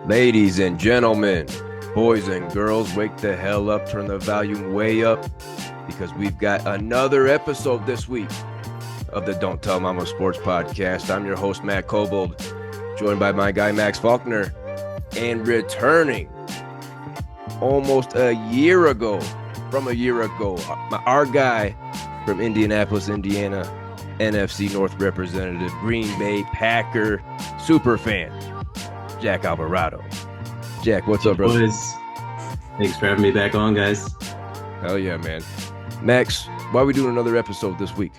Ladies and gentlemen, boys and girls, wake the hell up, turn the volume way up, because we've got another episode this week of the Don't Tell Mama Sports Podcast. I'm your host, Matt Kobold, joined by my guy, Max Faulkner, and returning almost a year ago, our guy from Indianapolis, Indiana, NFC North representative, Green Bay Packer super fan, Jack Alvarado. Jack, what's up, bro? Boys, thanks for having me back on, guys. Hell yeah, man. Max, why are we doing another episode this week?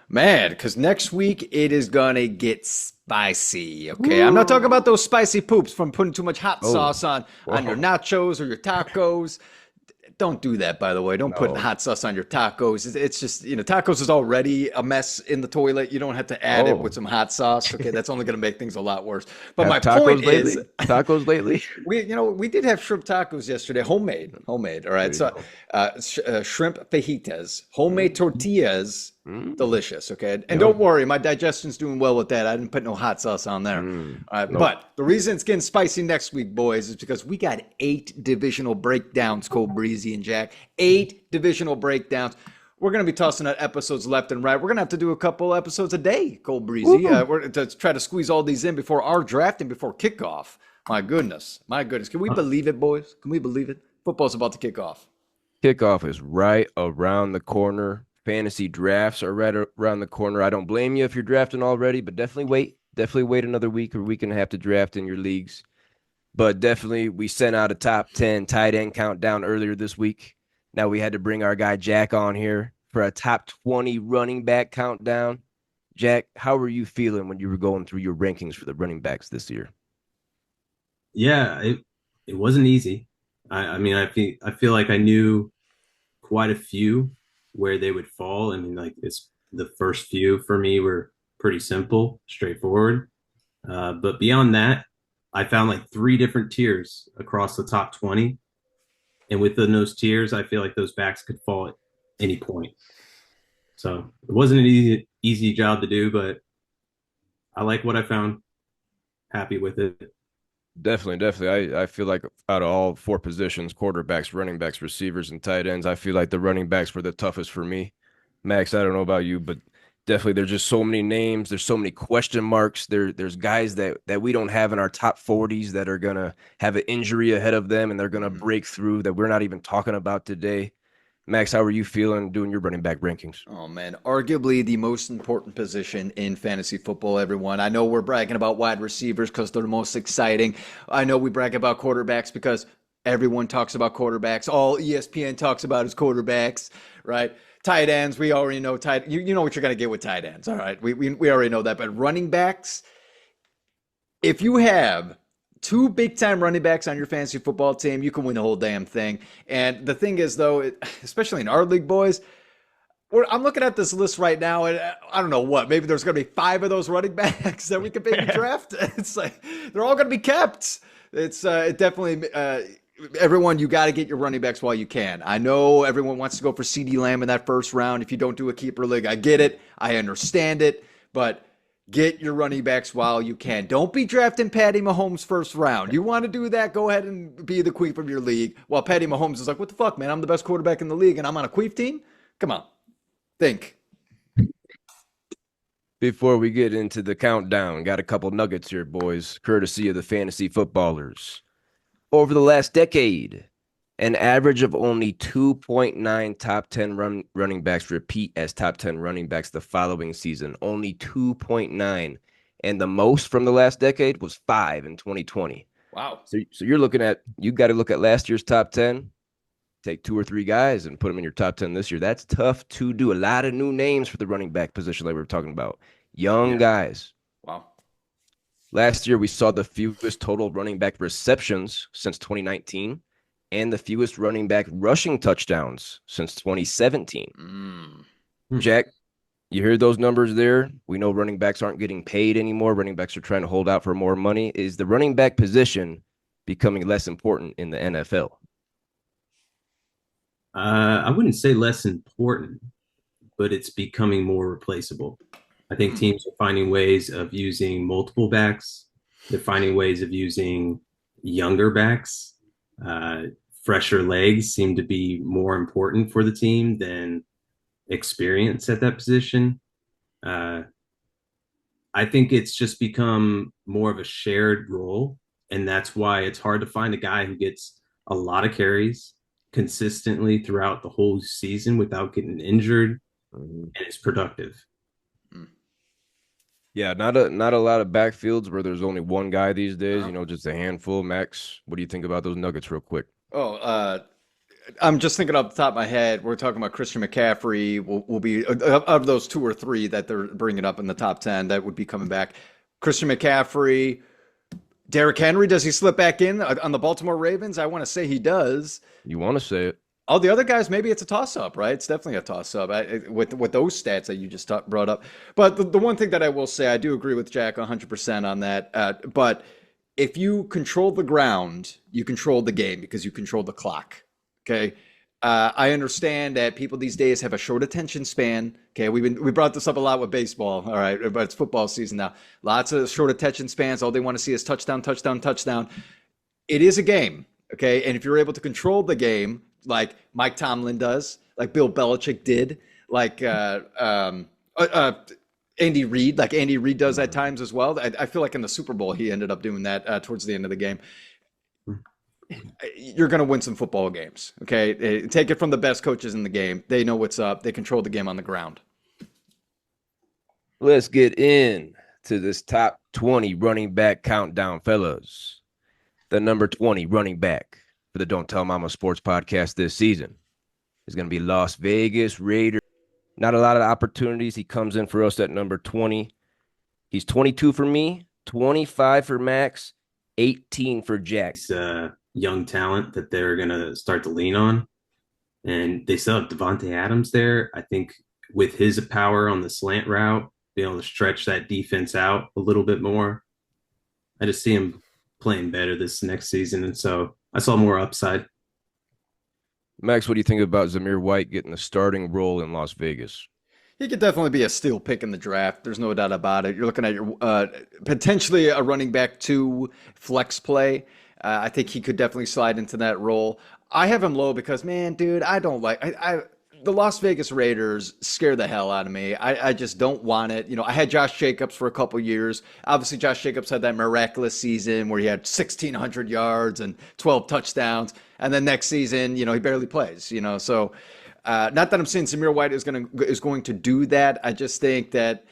Man, because next week it is going to get spicy, okay? Ooh. I'm not talking about those spicy poops from putting too much hot sauce on your nachos or your tacos. Don't do that, by the way. Don't put hot sauce on your tacos. It's just, tacos is already a mess in the toilet. You don't have to add it with some hot sauce. Okay, that's only going to make things a lot worse. But my point is, tacos lately. We did have shrimp tacos yesterday, homemade. All right, so shrimp fajitas, homemade tortillas, delicious. Okay, and don't worry, my digestion's doing well with that. I didn't put no hot sauce on there. But the reason it's getting spicy next week, boys, is because we got 8 divisional breakdowns, Cole Breezy and Jack. 8 divisional breakdowns. We're going to be tossing out episodes left and right. We're going to have to do a couple episodes a day, Cole Breezy. We're to try to squeeze all these in before our draft and before kickoff. My goodness. Can we believe it, boys? Can we believe it? Football's about to kick off. Kickoff is right around the corner. Fantasy drafts are right around the corner. I don't blame you if you're drafting already, but definitely wait. Definitely wait another week or week and a half to draft in your leagues. But definitely, we sent out a top 10 tight end countdown earlier this week. Now we had to bring our guy Jack on here for a top 20 running back countdown. Jack, how were you feeling when you were going through your rankings for the running backs this year? Yeah, it wasn't easy. I feel like I knew quite a few where they would fall. I mean, like the first few for me were pretty simple, straightforward. But beyond that, I found like 3 different tiers across the top 20. And within those tiers, I feel like those backs could fall at any point. So it wasn't an easy job to do, but I like what I found. Happy with it. Definitely. I feel like out of all 4 positions, quarterbacks, running backs, receivers, and tight ends, I feel like the running backs were the toughest for me. Max, I don't know about you, but definitely there's just so many names. There's so many question marks. There's guys that we don't have in our top 40s that are going to have an injury ahead of them, and they're going to break through that we're not even talking about today. Max, how are you feeling doing your running back rankings? Oh, man, arguably the most important position in fantasy football, everyone. I know we're bragging about wide receivers because they're the most exciting. I know we brag about quarterbacks because everyone talks about quarterbacks. All ESPN talks about is quarterbacks, right? Tight ends, we already know you know what you're going to get with tight ends, all right? We already know that. But running backs, if you have 2 big-time running backs on your fantasy football team, you can win the whole damn thing. And the thing is, though, especially in our league, boys, I'm looking at this list right now, and I don't know what. Maybe there's going to be 5 of those running backs that we could maybe draft. It's like they're all going to be kept. It definitely everyone, you got to get your running backs while you can. I know everyone wants to go for CeeDee Lamb in that first round. If you don't do a keeper league, I get it. I understand it. But get your running backs while you can. Don't be drafting Patty Mahomes first round. You want to do that, go ahead and be the queef of your league. While Patty Mahomes is like, what the fuck, man? I'm the best quarterback in the league, and I'm on a queef team? Come on. Think. Before we get into the countdown, got a couple nuggets here, boys, courtesy of the fantasy footballers. Over the last decade, an average of only 2.9 top 10 running backs repeat as top 10 running backs the following season. Only 2.9. And the most from the last decade was 5 in 2020. Wow. So you got to look at last year's top 10, take 2 or 3 guys and put them in your top 10 this year. That's tough to do. A lot of new names for the running back position like we were talking about. Young guys. Wow. Last year, we saw the fewest total running back receptions since 2019 and the fewest running back rushing touchdowns since 2017. Jack, you hear those numbers there? We know running backs aren't getting paid anymore. Running backs are trying to hold out for more money. Is the running back position becoming less important in the NFL? I wouldn't say less important, but it's becoming more replaceable. I think teams are finding ways of using multiple backs. They're finding ways of using younger backs. Uh, Fresher legs seem to be more important for the team than experience at that position. Uh, I think it's just become more of a shared role, and that's why it's hard to find a guy who gets a lot of carries consistently throughout the whole season without getting injured Mhm. and is productive. Mm. Yeah, not a lot of backfields where there's only one guy these days, Uh-huh. just a handful. Max, what do you think about those Nuggets real quick? Oh, I'm just thinking off the top of my head. We're talking about Christian McCaffrey. Will be of those two or three that they're bringing up in the top 10 that would be coming back. Christian McCaffrey, Derrick Henry. Does he slip back in on the Baltimore Ravens? I want to say he does. You want to say it? All the other guys, maybe it's a toss up, right? It's definitely a toss up with those stats that you just brought up. But the one thing that I will say, I do agree with Jack 100% on that. But if you control the ground, you control the game because you control the clock. Okay. I understand that people these days have a short attention span. Okay, we brought this up a lot with baseball. All right, but it's football season now. Lots of short attention spans. All they want to see is touchdown, touchdown, touchdown. It is a game. Okay, and if you're able to control the game, like Mike Tomlin does, like Bill Belichick did, like Andy Reid, like Andy Reid does at times as well. I feel like in the Super Bowl he ended up doing that towards the end of the game. You're going to win some football games. Okay. Take it from the best coaches in the game. They know what's up. They control the game on the ground. Let's get in to this top 20 running back countdown, fellas. The number 20 running back for the Don't Tell Mama Sports podcast this season is going to be Las Vegas Raiders. Not a lot of opportunities. He comes in for us at number 20. He's 22 for me, 25 for Max, 18 for Jack. It's young talent that they're going to start to lean on. And they still have Devontae Adams there. I think with his power on the slant route, being able to stretch that defense out a little bit more, I just see him playing better this next season. And so I saw more upside. Max, what do you think about Zamir White getting a starting role in Las Vegas? He could definitely be a steal pick in the draft. There's no doubt about it. You're looking at your potentially a running back two flex play. I think he could definitely slide into that role. I have him low because, man, dude, I don't like the Las Vegas Raiders scare the hell out of me. I just don't want it. I had Josh Jacobs for a couple years. Obviously, Josh Jacobs had that miraculous season where he had 1,600 yards and 12 touchdowns. And then next season, he barely plays, So not that I'm saying Zamir White is going to do that. I just think that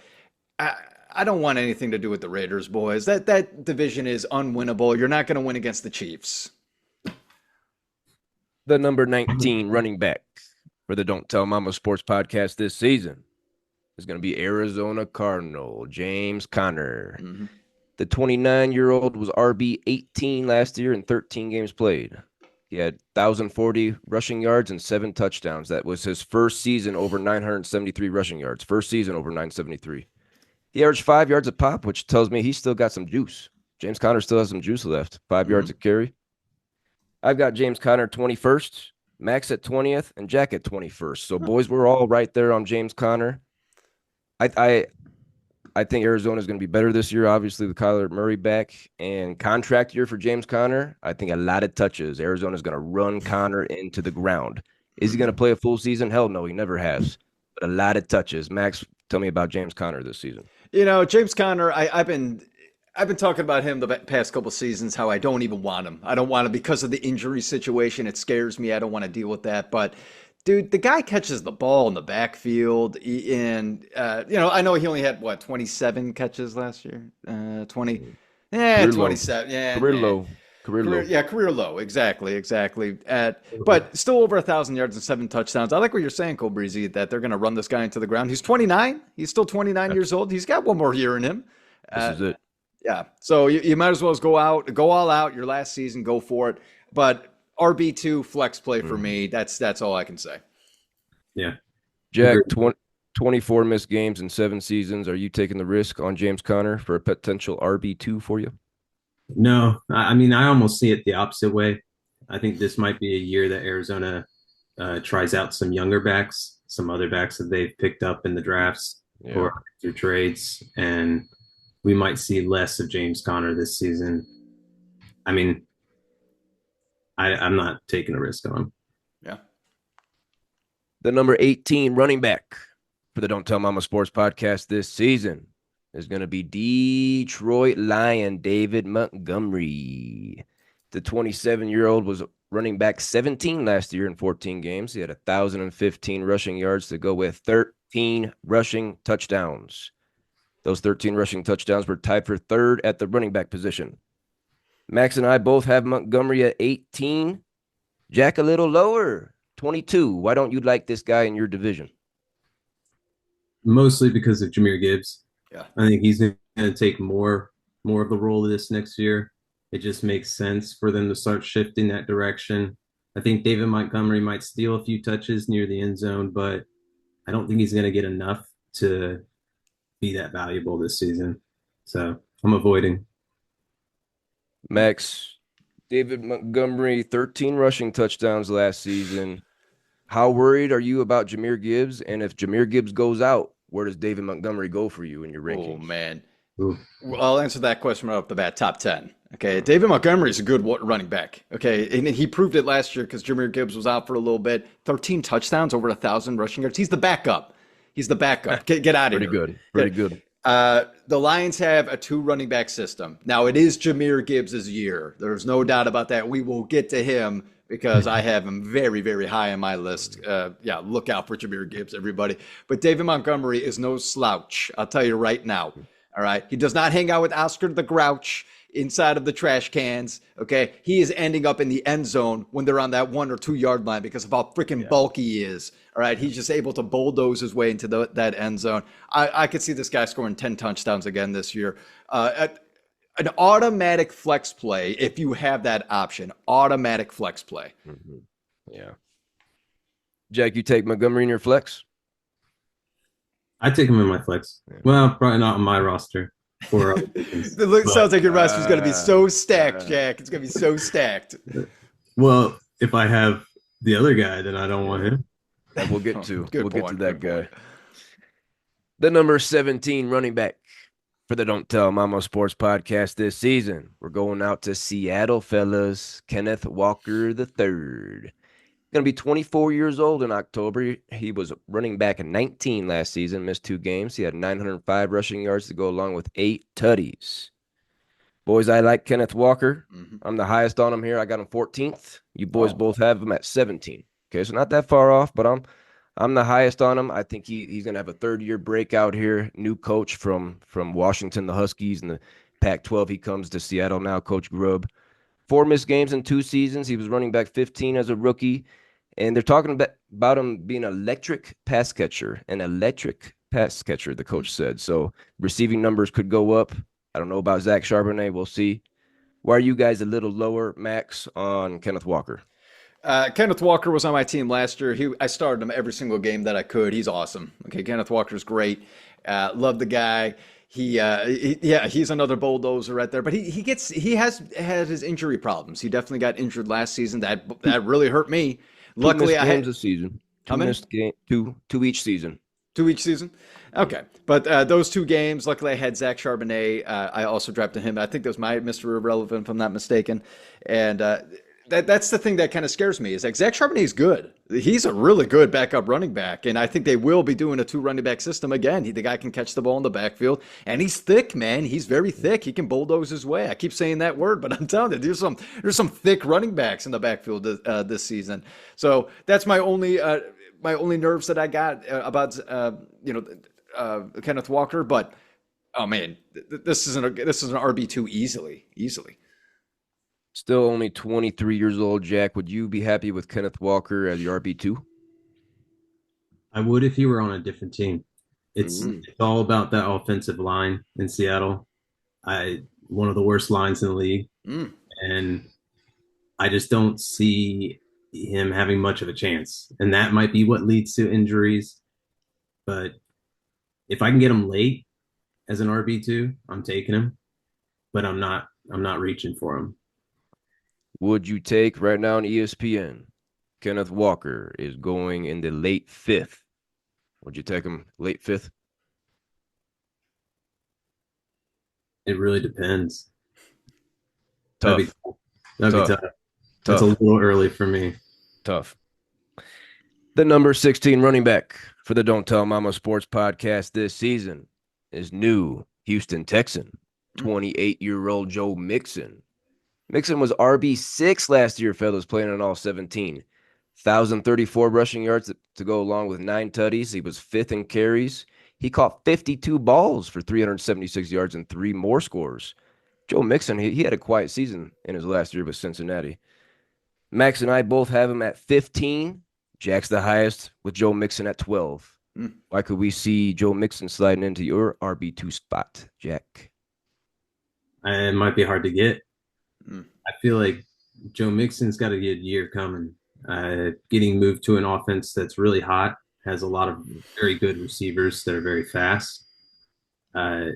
I don't want anything to do with the Raiders, boys. That division is unwinnable. You're not going to win against the Chiefs. The number 19 running back for the Don't Tell Mama Sports podcast this season is going to be Arizona Cardinal, James Conner. Mm-hmm. The 29-year-old was RB 18 last year in 13 games played. He had 1,040 rushing yards and 7 touchdowns. That was his first season over 973 rushing yards. First season over 973. He averaged 5 yards a pop, which tells me he's still got some juice. James Conner still has some juice left. 5 yards a carry. I've got James Conner 21st, Max at 20th, and Jack at 21st. So, boys, we're all right there on James Conner. I think Arizona is going to be better this year. Obviously, with Kyler Murray back and contract year for James Conner. I think a lot of touches. Arizona is going to run Conner into the ground. Is he going to play a full season? Hell no, he never has. But a lot of touches. Max, tell me about James Conner this season. James Conner, I've been talking about him the past couple seasons, how I don't even want him. I don't want him because of the injury situation. It scares me. I don't want to deal with that. But dude, the guy catches the ball in the backfield, and I know he only had 27 catches last year, 20, Career 27, low. yeah, Career low. Career low. Yeah, career low, exactly. But still over 1,000 yards and 7 touchdowns. I like what you're saying, Cole Breezy, that they're going to run this guy into the ground. He's 29. He's still 29 years old. He's got one more year in him. This is it. Yeah, so you might as well go all out. Your last season, go for it. But RB2 flex play for me. That's all I can say. Yeah. Jack, 24 missed games in 7 seasons. Are you taking the risk on James Conner for a potential RB2 for you? No, I mean, I almost see it the opposite way. I think this might be a year that Arizona tries out some younger backs, some other backs that they've picked up in the drafts or through trades, and we might see less of James Conner this season. I mean, I'm not taking a risk on him. Yeah. The number 18 running back for the Don't Tell Mama Sports podcast this season is going to be Detroit Lion David Montgomery. The 27-year-old was running back 17 last year in 14 games. He had 1,015 rushing yards to go with 13 rushing touchdowns. Those 13 rushing touchdowns were tied for third at the running back position. Max and I both have Montgomery at 18. Jack a little lower, 22. Why don't you like this guy in your division? Mostly because of Jahmyr Gibbs. Yeah. I think he's going to take more of the role of this next year. It just makes sense for them to start shifting that direction. I think David Montgomery might steal a few touches near the end zone, but I don't think he's going to get enough to be that valuable this season. So I'm avoiding. Max, David Montgomery, 13 rushing touchdowns last season. How worried are you about Jahmyr Gibbs? And if Jahmyr Gibbs goes out, where does David Montgomery go for you in your rankings? Oh, man. Ooh. Well, I'll answer that question right off the bat. Top 10. Okay. David Montgomery is a good running back. Okay. And he proved it last year because Jahmyr Gibbs was out for a little bit. 13 touchdowns, over 1,000 rushing yards. He's the backup. He's the backup. Get out of Pretty here. good. Pretty good. The Lions have a 2 running back system. Now, it is Jahmyr Gibbs' year. There's no doubt about that. We will get to him because I have him very, very high on my list. Yeah, look out for Jahmyr Gibbs, everybody. But David Montgomery is no slouch. I'll tell you right now. All right. He does not hang out with Oscar the Grouch inside of the trash cans. Okay. He is ending up in the end zone when they're on that 1 or 2 yard line because of how freaking bulky he is. All right. He's just able to bulldoze his way into that end zone. I could see this guy scoring 10 touchdowns again this year. An automatic flex play, if you have that option, automatic flex play. Mm-hmm. Yeah. Jack, you take Montgomery in your flex? I take him in my flex. Well, probably not on my roster. Sounds like your roster's going to be so stacked, Jack. It's going to be so stacked. Well, if I have the other guy, then I don't want him. That we'll get to. Good we'll point, get to that guy. point. The number 17 running back for the Don't Tell Mama Sports podcast this season. We're going out to Seattle, fellas. Kenneth Walker III. Going to be 24 years old in October. He was running back in 19 last season, missed 2 games. He had 905 rushing yards to go along with 8 tutties. Boys, I like Kenneth Walker. Mm-hmm. I'm the highest on him here. I got him 14th. You boys both have him at 17. Okay, so not that far off, but I'm the highest on him. I think he's going to have a third-year breakout here. New coach from Washington, the Huskies, and the Pac-12. He comes to Seattle now, Coach Grubb. 4 missed games in 2 seasons. He was running back 15 as a rookie. And they're talking about him being an electric pass catcher, the coach said. So receiving numbers could go up. I don't know about Zach Charbonnet. We'll see. Why are you guys a little lower, Max, on Kenneth Walker? Kenneth Walker was on my team last year. I started him every single game that I could. He's awesome. Okay, Kenneth Walker's great. Love the guy. He's another bulldozer right there. But he has had his injury problems. He definitely got injured last season. That really hurt me. Luckily, I had games a season. How many? Two each season. 2 each season. Okay, but those 2 games, luckily I had Zach Charbonnet. I also drafted him. I think that was my Mr. Irrelevant, if I'm not mistaken. And that's the thing that kind of scares me is like Zach Charbonnet is good. He's a really good backup running back, and I think they will be doing a 2 running back system again. The guy can catch the ball in the backfield, and he's thick, man. He's very thick. He can bulldoze his way. I keep saying that word, but I'm telling you, there's some thick running backs in the backfield this season. So that's my only nerves that I got about Kenneth Walker. But oh man, this is an RB2 easily. Still only 23 years old, Jack. Would you be happy with Kenneth Walker as your RB2? I would if he were on a different team. It's all about that offensive line in Seattle. One of the worst lines in the league. And I just don't see him having much of a chance. And that might be what leads to injuries. But if I can get him late as an RB2, I'm taking him. But I'm not reaching for him. Would you take right now on ESPN? Kenneth Walker is going in the late 5th. Would you take him late 5th? It really depends. Tough. That'd be tough. That's a Tough, little early for me. tough. The number 16 running back for the Don't Tell Mama Sports podcast this season is new Houston Texan, 28-year-old Joe Mixon. Mixon was RB6 last year, fellas, playing in all 17. 1,034 rushing yards to go along with 9 tutties. He was fifth in carries. He caught 52 balls for 376 yards and 3 more scores. Joe Mixon, he had a quiet season in his last year with Cincinnati. Max and I both have him at 15. Jack's the highest with Joe Mixon at 12. Why could we see Joe Mixon sliding into your RB2 spot, Jack? It might be hard to get. Mm. I feel like Joe Mixon's got a good year coming. Getting moved to an offense that's really hot, has a lot of very good receivers that are very fast. A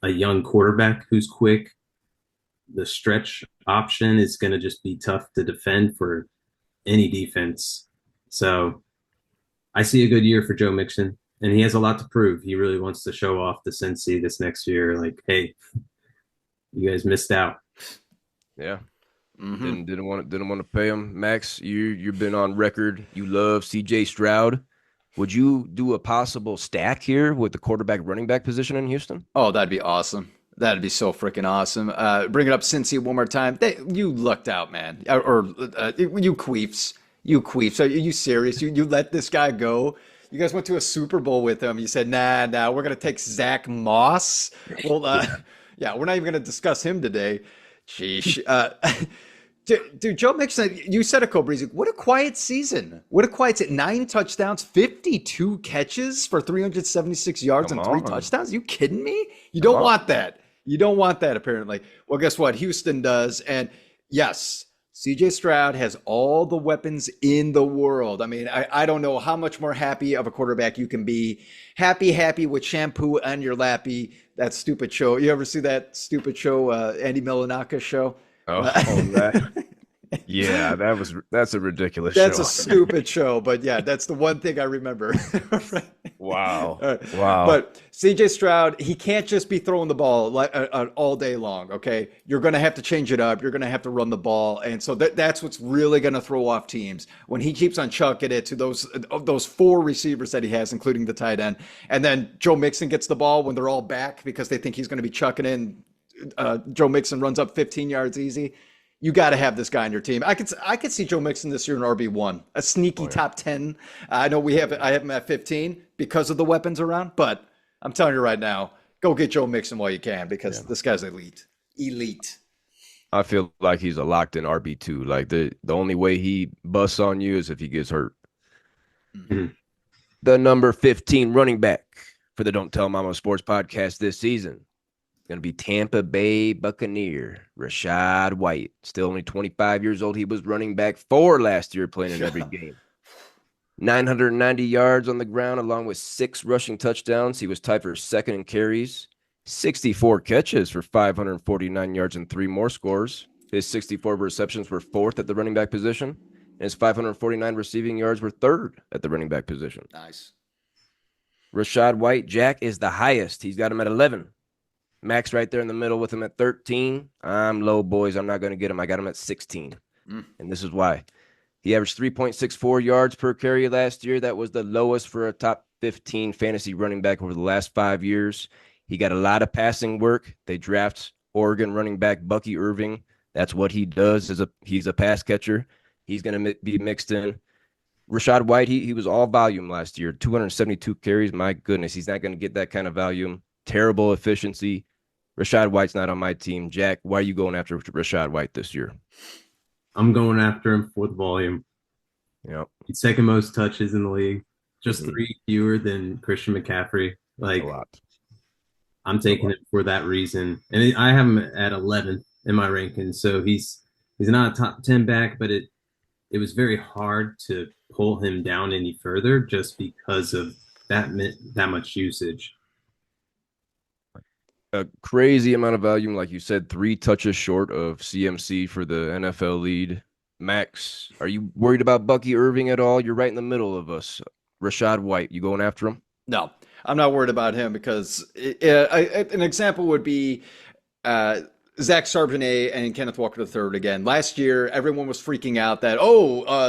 young quarterback who's quick. The stretch option is going to just be tough to defend for any defense. So I see a good year for Joe Mixon, and he has a lot to prove. He really wants to show off to Cincy this next year. Like, hey, you guys missed out. Yeah. Mm-hmm. Didn't want to pay him. Max, you've been on record. You love CJ Stroud. Would you do a possible stack here with the quarterback running back position in Houston? Oh, that'd be awesome. That'd be so freaking awesome. Bring it up, Cincy, one more time. You lucked out, man. You queefs. You queefs. Are you serious? You let this guy go? You guys went to a Super Bowl with him. You said, nah, we're going to take Zach Moss. Well, yeah, we're not even going to discuss him today. Sheesh. Dude, Joe Mixon, you said it, Cobrizi. What a quiet season. What a quiet season. 9 touchdowns, 52 catches for 376 yards Come and 3 on. touchdowns. You kidding me? You don't want that. You don't want that, apparently. Well, guess what? Houston does. And yes, CJ Stroud has all the weapons in the world. I mean, I don't know how much more happy of a quarterback you can be. Happy with shampoo on your lappy. That stupid show. You ever see that stupid show, Andy Milanaka's show? Oh, that. Yeah, that's a ridiculous That's show. a stupid show, but yeah, that's the one thing I remember. Right. Wow. Right. Wow. But CJ Stroud, he can't just be throwing the ball like all day long. Okay, you're going to have to change it up. You're going to have to run the ball, and so that's what's really going to throw off teams when he keeps on chucking it to those 4 receivers that he has, including the tight end, and then Joe Mixon gets the ball when they're all back because they think he's going to be chucking in. Joe Mixon runs up 15 yards easy. You got to have this guy on your team. I could see Joe Mixon this year in RB1, a sneaky top 10. I know I have him at 15 because of the weapons around, but I'm telling you right now, go get Joe Mixon while you can because this guy's elite. I feel like he's a locked in RB2. Like the only way he busts on you is if he gets hurt. Mhm. The number 15 running back for the Don't Tell Mama Sports podcast this season going to be Tampa Bay Buccaneer, Rachaad White. Still only 25 years old. He was running back 4 last year, playing in every game. 990 yards on the ground, along with 6 rushing touchdowns. He was tied for second in carries. 64 catches for 549 yards and 3 more scores. His 64 receptions were 4th at the running back position, and his 549 receiving yards were 3rd at the running back position. Nice. Rachaad White, Jack, is the highest. He's got him at 11. Max right there in the middle with him at 13. I'm low, boys. I'm not going to get him. I got him at 16. And this is why. He averaged 3.64 yards per carry last year. That was the lowest for a top 15 fantasy running back over the last 5 years. He got a lot of passing work. They draft Oregon running back Bucky Irving. That's what he does. He's a pass catcher. He's going to be mixed in. Rachaad White, he was all volume last year. 272 carries. My goodness, he's not going to get that kind of volume. Terrible efficiency. Rachaad White's not on my team. Jack, why are you going after Rachaad White this year? I'm going after him for the volume. Yeah, He's second most touches in the league, just 3 fewer than Christian McCaffrey. Like, a lot. I'm taking it for that reason, and I have him at 11 in my rankings. So he's not a top 10 back, but it was very hard to pull him down any further just because of that much usage. A crazy amount of volume, like you said, 3 touches short of CMC for the NFL lead. Max, are you worried about Bucky Irving at all? You're right in the middle of us. Rachaad White, you going after him? No, I'm not worried about him because an example would be Zach Charbonnet and Kenneth Walker III again. Last year, everyone was freaking out that,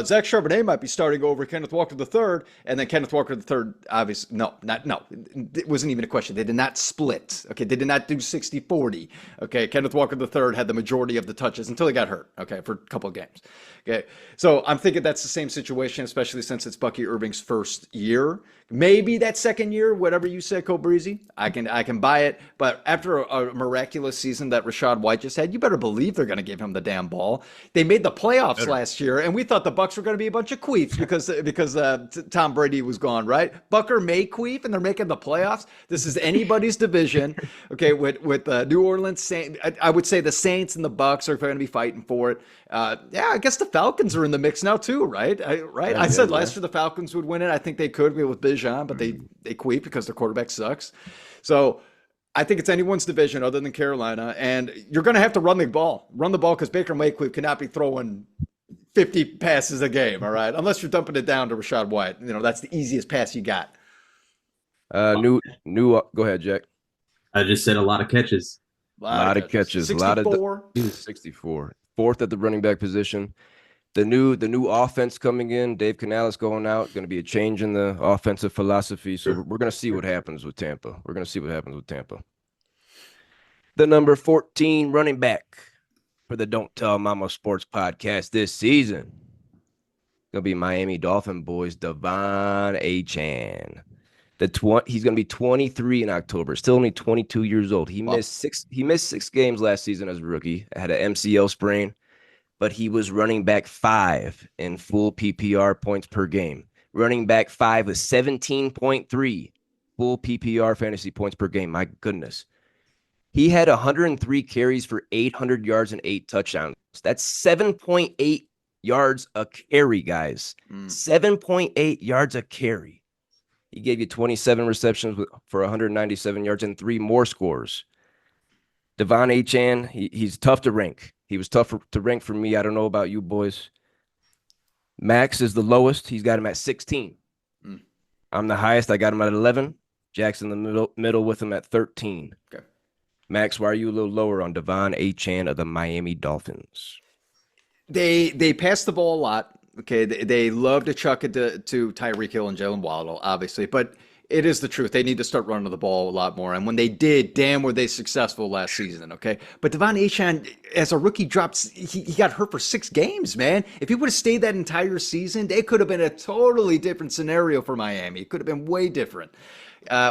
Zach Charbonnet might be starting over Kenneth Walker III. And then Kenneth Walker III, obviously, no. It wasn't even a question. They did not split. Okay. They did not do 60-40. Okay. Kenneth Walker III had the majority of the touches until he got hurt. Okay. For a couple of games. Okay. So I'm thinking that's the same situation, especially since it's Bucky Irving's first year. Maybe that second year, whatever you said, Cole Breezy, I can buy it. But after a miraculous season that Rashad White just had, you better believe they're going to give him the damn ball. They made the playoffs last year, and we thought the Bucks were going to be a bunch of queefs because Tom Brady was gone, right? Bucker may queef, and they're making the playoffs. This is anybody's division, okay? With New Orleans Saints, I would say the Saints and the Bucks are going to be fighting for it. I guess the Falcons are in the mix now too, right? I said last year the Falcons would win it. I think they could with Bijan, but they queef because their quarterback sucks. So I think it's anyone's division other than Carolina, and you're going to have to run the ball because Baker Mayfield cannot be throwing 50 passes a game, all right? Unless you're dumping it down to Rashad White. That's the easiest pass you got. Go ahead, Jack. I just said a lot of catches. A lot of catches. 64. 64. Fourth at the running back position. The new offense coming in, Dave Canales going out, going to be a change in the offensive philosophy. So we're going to see what happens with Tampa. The number 14 running back for the Don't Tell Mama Sports podcast this season going to be Miami Dolphin boys, Devon Achane. He's going to be 23 in October. Still only 22 years old. He missed six games last season as a rookie. Had an MCL sprain, but he was running back 5 in full PPR points per game. Running back 5 with 17.3 full PPR fantasy points per game. My goodness. He had 103 carries for 800 yards and 8 touchdowns. That's 7.8 yards a carry, guys. 7.8 yards a carry. He gave you 27 receptions for 197 yards and 3 more scores. Devon Achane, he's tough to rank. He was tough to rank for me. I don't know about you boys. Max is the lowest. He's got him at 16. I'm the highest. I got him at 11. Jack's in the middle with him at 13. Okay. Max, why are you a little lower on Devon Achane of the Miami Dolphins? They pass the ball a lot. Okay, they love to chuck it to Tyreek Hill and Jalen Waddle, obviously, but it is the truth. They need to start running the ball a lot more. And when they did, damn, were they successful last season, okay? But Devon Achane, as a rookie, he got hurt for 6 games, man. If he would have stayed that entire season, it could have been a totally different scenario for Miami. It could have been way different.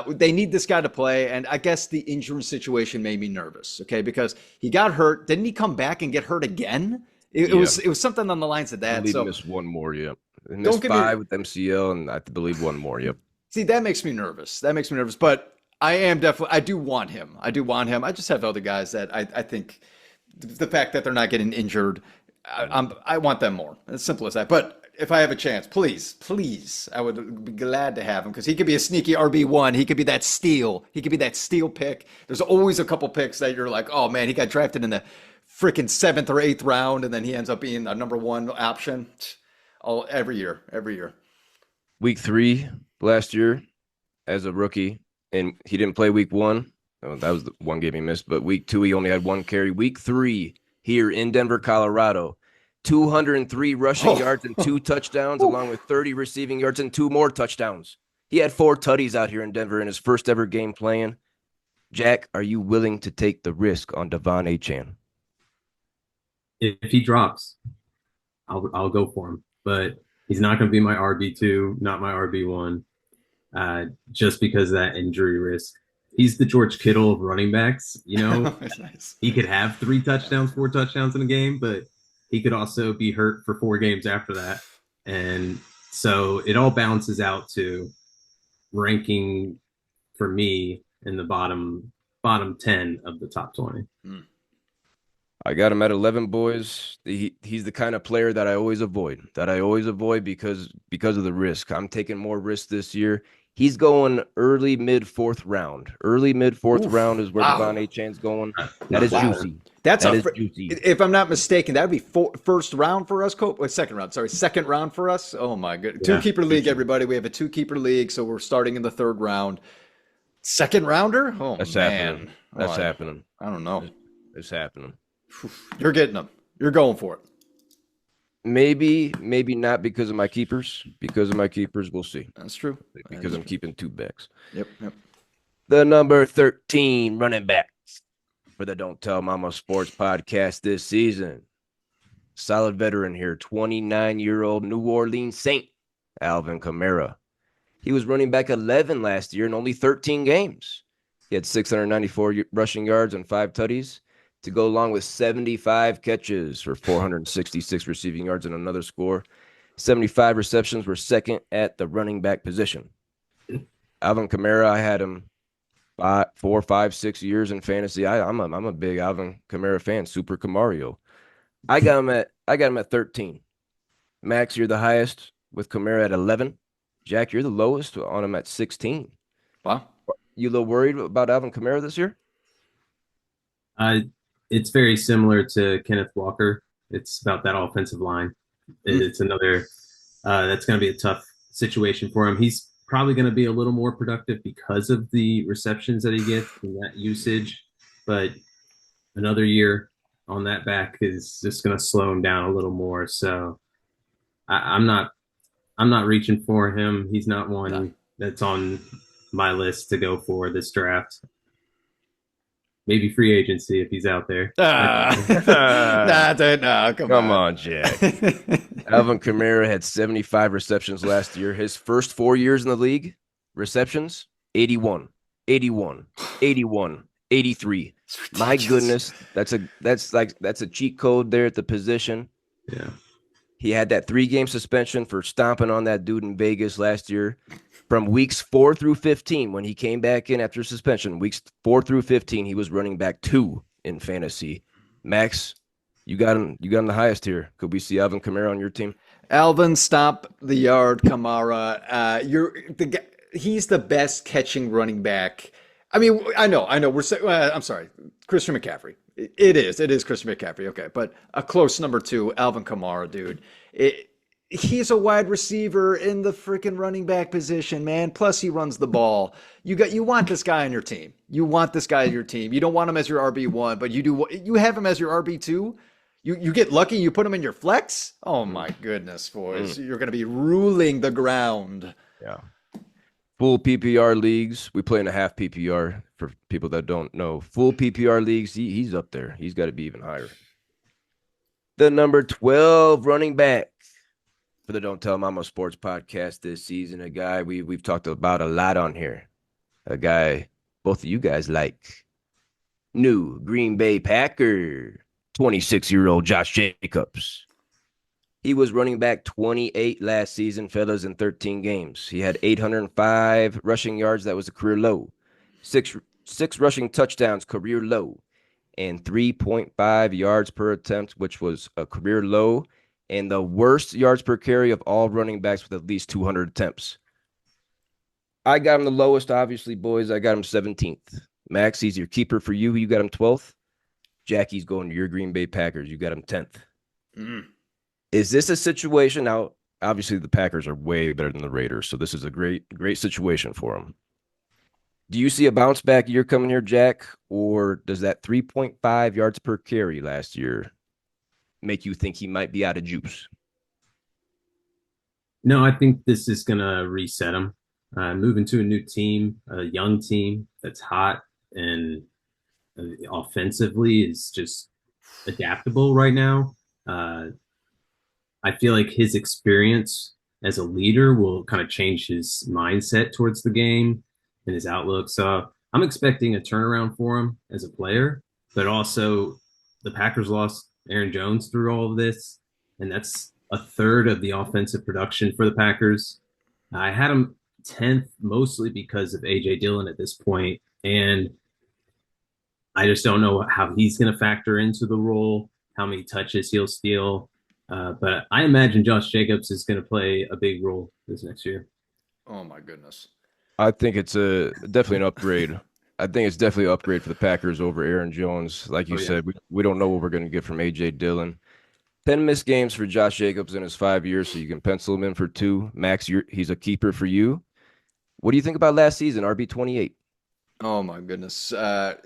They need this guy to play, and I guess the injury situation made me nervous, okay? Because he got hurt. Didn't he come back and get hurt again? It was something on the lines of that. I believe he missed one more, yep. He missed 5 with MCL, and I believe one more, yep. See, that makes me nervous. But I do want him. I just have other guys that I think the fact that they're not getting injured, I want them more. As simple as that. But if I have a chance, please, I would be glad to have him because he could be a sneaky RB1. He could be that steal. Pick. There's always a couple picks that you're like, oh man, he got drafted in the freaking 7th or 8th round, and then he ends up being a number 1 option. Every year. Week 3 last year as a rookie, and he didn't play week 1. That was the one game he missed. But week 2, he only had 1 carry. Week 3 here in Denver, Colorado, 203 rushing yards and 2 touchdowns, along with 30 receiving yards and 2 more touchdowns. He had 4 tutties out here in Denver in his first ever game playing. Jack, are you willing to take the risk on Devon Achane? If he drops, I'll go for him. But he's not going to be my RB2, not my RB1, just because of that injury risk. He's the George Kittle of running backs. Nice. He could have 3 touchdowns, 4 touchdowns in a game, but he could also be hurt for 4 games after that. And so it all balances out to ranking for me in the bottom 10 of the top 20. I got him at 11, boys. He's the kind of player that I always avoid. Because of the risk. I'm taking more risk this year. He's going early mid 4th round. Early mid 4th round is where Devon Achane's going. That is juicy. That is juicy. If I'm not mistaken, that would be first round for us. Second round. Sorry, second round for us. Oh my goodness. 2-keeper league, everybody. We have a 2-keeper league, so we're starting in the 3rd round. Second rounder? Oh, That's man. happening. That's happening. I don't know. It's happening. You're getting them. You're going for it. Maybe not because of my keepers. Because of my keepers, we'll see. That's true. Because I'm keeping two backs. Yep. The number 13 running back for the Don't Tell Mama Sports podcast this season. Solid veteran here, 29-year-old New Orleans Saint, Alvin Kamara. He was running back 11 last year in only 13 games. He had 694 rushing yards and 5 tutties to go along with 75 catches for 466 receiving yards and another score. 75 receptions were second at the running back position. Alvin Kamara, I had him 4, 5, 6 years in fantasy. I'm a big Alvin Kamara fan, Super Camario. I got him at 13. Max, you're the highest with Kamara at 11. Jack, you're the lowest on him at 16. Wow. You a little worried about Alvin Kamara this year? It's very similar to Kenneth Walker. It's about that offensive line. It's another that's going to be a tough situation for him. He's probably going to be a little more productive because of the receptions that he gets and that usage, but another year on that back is just going to slow him down a little more. So I'm not reaching for him. He's not one that's on my list to go for this draft. Maybe free agency if he's out there. Come on, Jack. Alvin Kamara had 75 receptions last year. His first 4 years in the league, receptions, 81, 81, 81, 83. My goodness, that's a cheat code there at the position. Yeah. He had that 3-game suspension for stomping on that dude in Vegas last year. From weeks 4 through 15, when he came back in after suspension, weeks 4 through 15, he was running back 2 in fantasy. Max, you got him the highest here. Could we see Alvin Kamara on your team? Alvin, stop the yard, Kamara. He's the best catching running back. I mean, I know. I'm sorry, Christian McCaffrey. It is Christian McCaffrey. Okay, but a close number 2, Alvin Kamara, dude. He's a wide receiver in the freaking running back position, man. Plus, he runs the ball. You want this guy on your team. You want this guy on your team. You don't want him as your RB1, but you have him as your RB2. You get lucky, you put him in your flex. Oh my goodness, boys. You're going to be ruling the ground. Yeah. Full PPR leagues. We play in a half PPR for people that don't know. Full PPR leagues, he's up there. He's got to be even higher. The number 12 running back for the Don't Tell Mama Sports podcast this season, a guy we've talked about a lot on here. A guy both of you guys like. New Green Bay Packer, 26-year-old Josh Jacobs. He was running back 28 last season, fellas, in 13 games. He had 805 rushing yards. That was a career low. Six rushing touchdowns, career low. And 3.5 yards per attempt, which was a career low. And the worst yards per carry of all running backs with at least 200 attempts. I got him the lowest, obviously, boys. I got him 17th. Max, he's your keeper for you. You got him 12th. Jackie's going to your Green Bay Packers. You got him 10th. Is this a situation now? Obviously, the Packers are way better than the Raiders, so this is a great situation for them. Do you see a bounce back year coming here, Jack, or does that 3.5 yards per carry last year make you think he might be out of juice? No, I think this is going to reset him. Moving to a new team, a young team that's hot and offensively is just adaptable right now. I feel like his experience as a leader will kind of change his mindset towards the game and his outlook. So I'm expecting a turnaround for him as a player, but also the Packers lost Aaron Jones through all of this, and that's a third of the offensive production for the Packers. I had him 10th mostly because of A.J. Dillon at this point, and I just don't know how he's going to factor into the role, how many touches he'll steal. But I imagine Josh Jacobs is going to play a big role this next year. Oh, my goodness. I think it's definitely an upgrade. I think it's definitely an upgrade for the Packers over Aaron Jones. Like you said, we don't know what we're going to get from A.J. Dillon. 10 missed games for Josh Jacobs in his 5 years, so you can pencil him in for 2. Max, he's a keeper for you. What do you think about last season, RB28? Oh my goodness.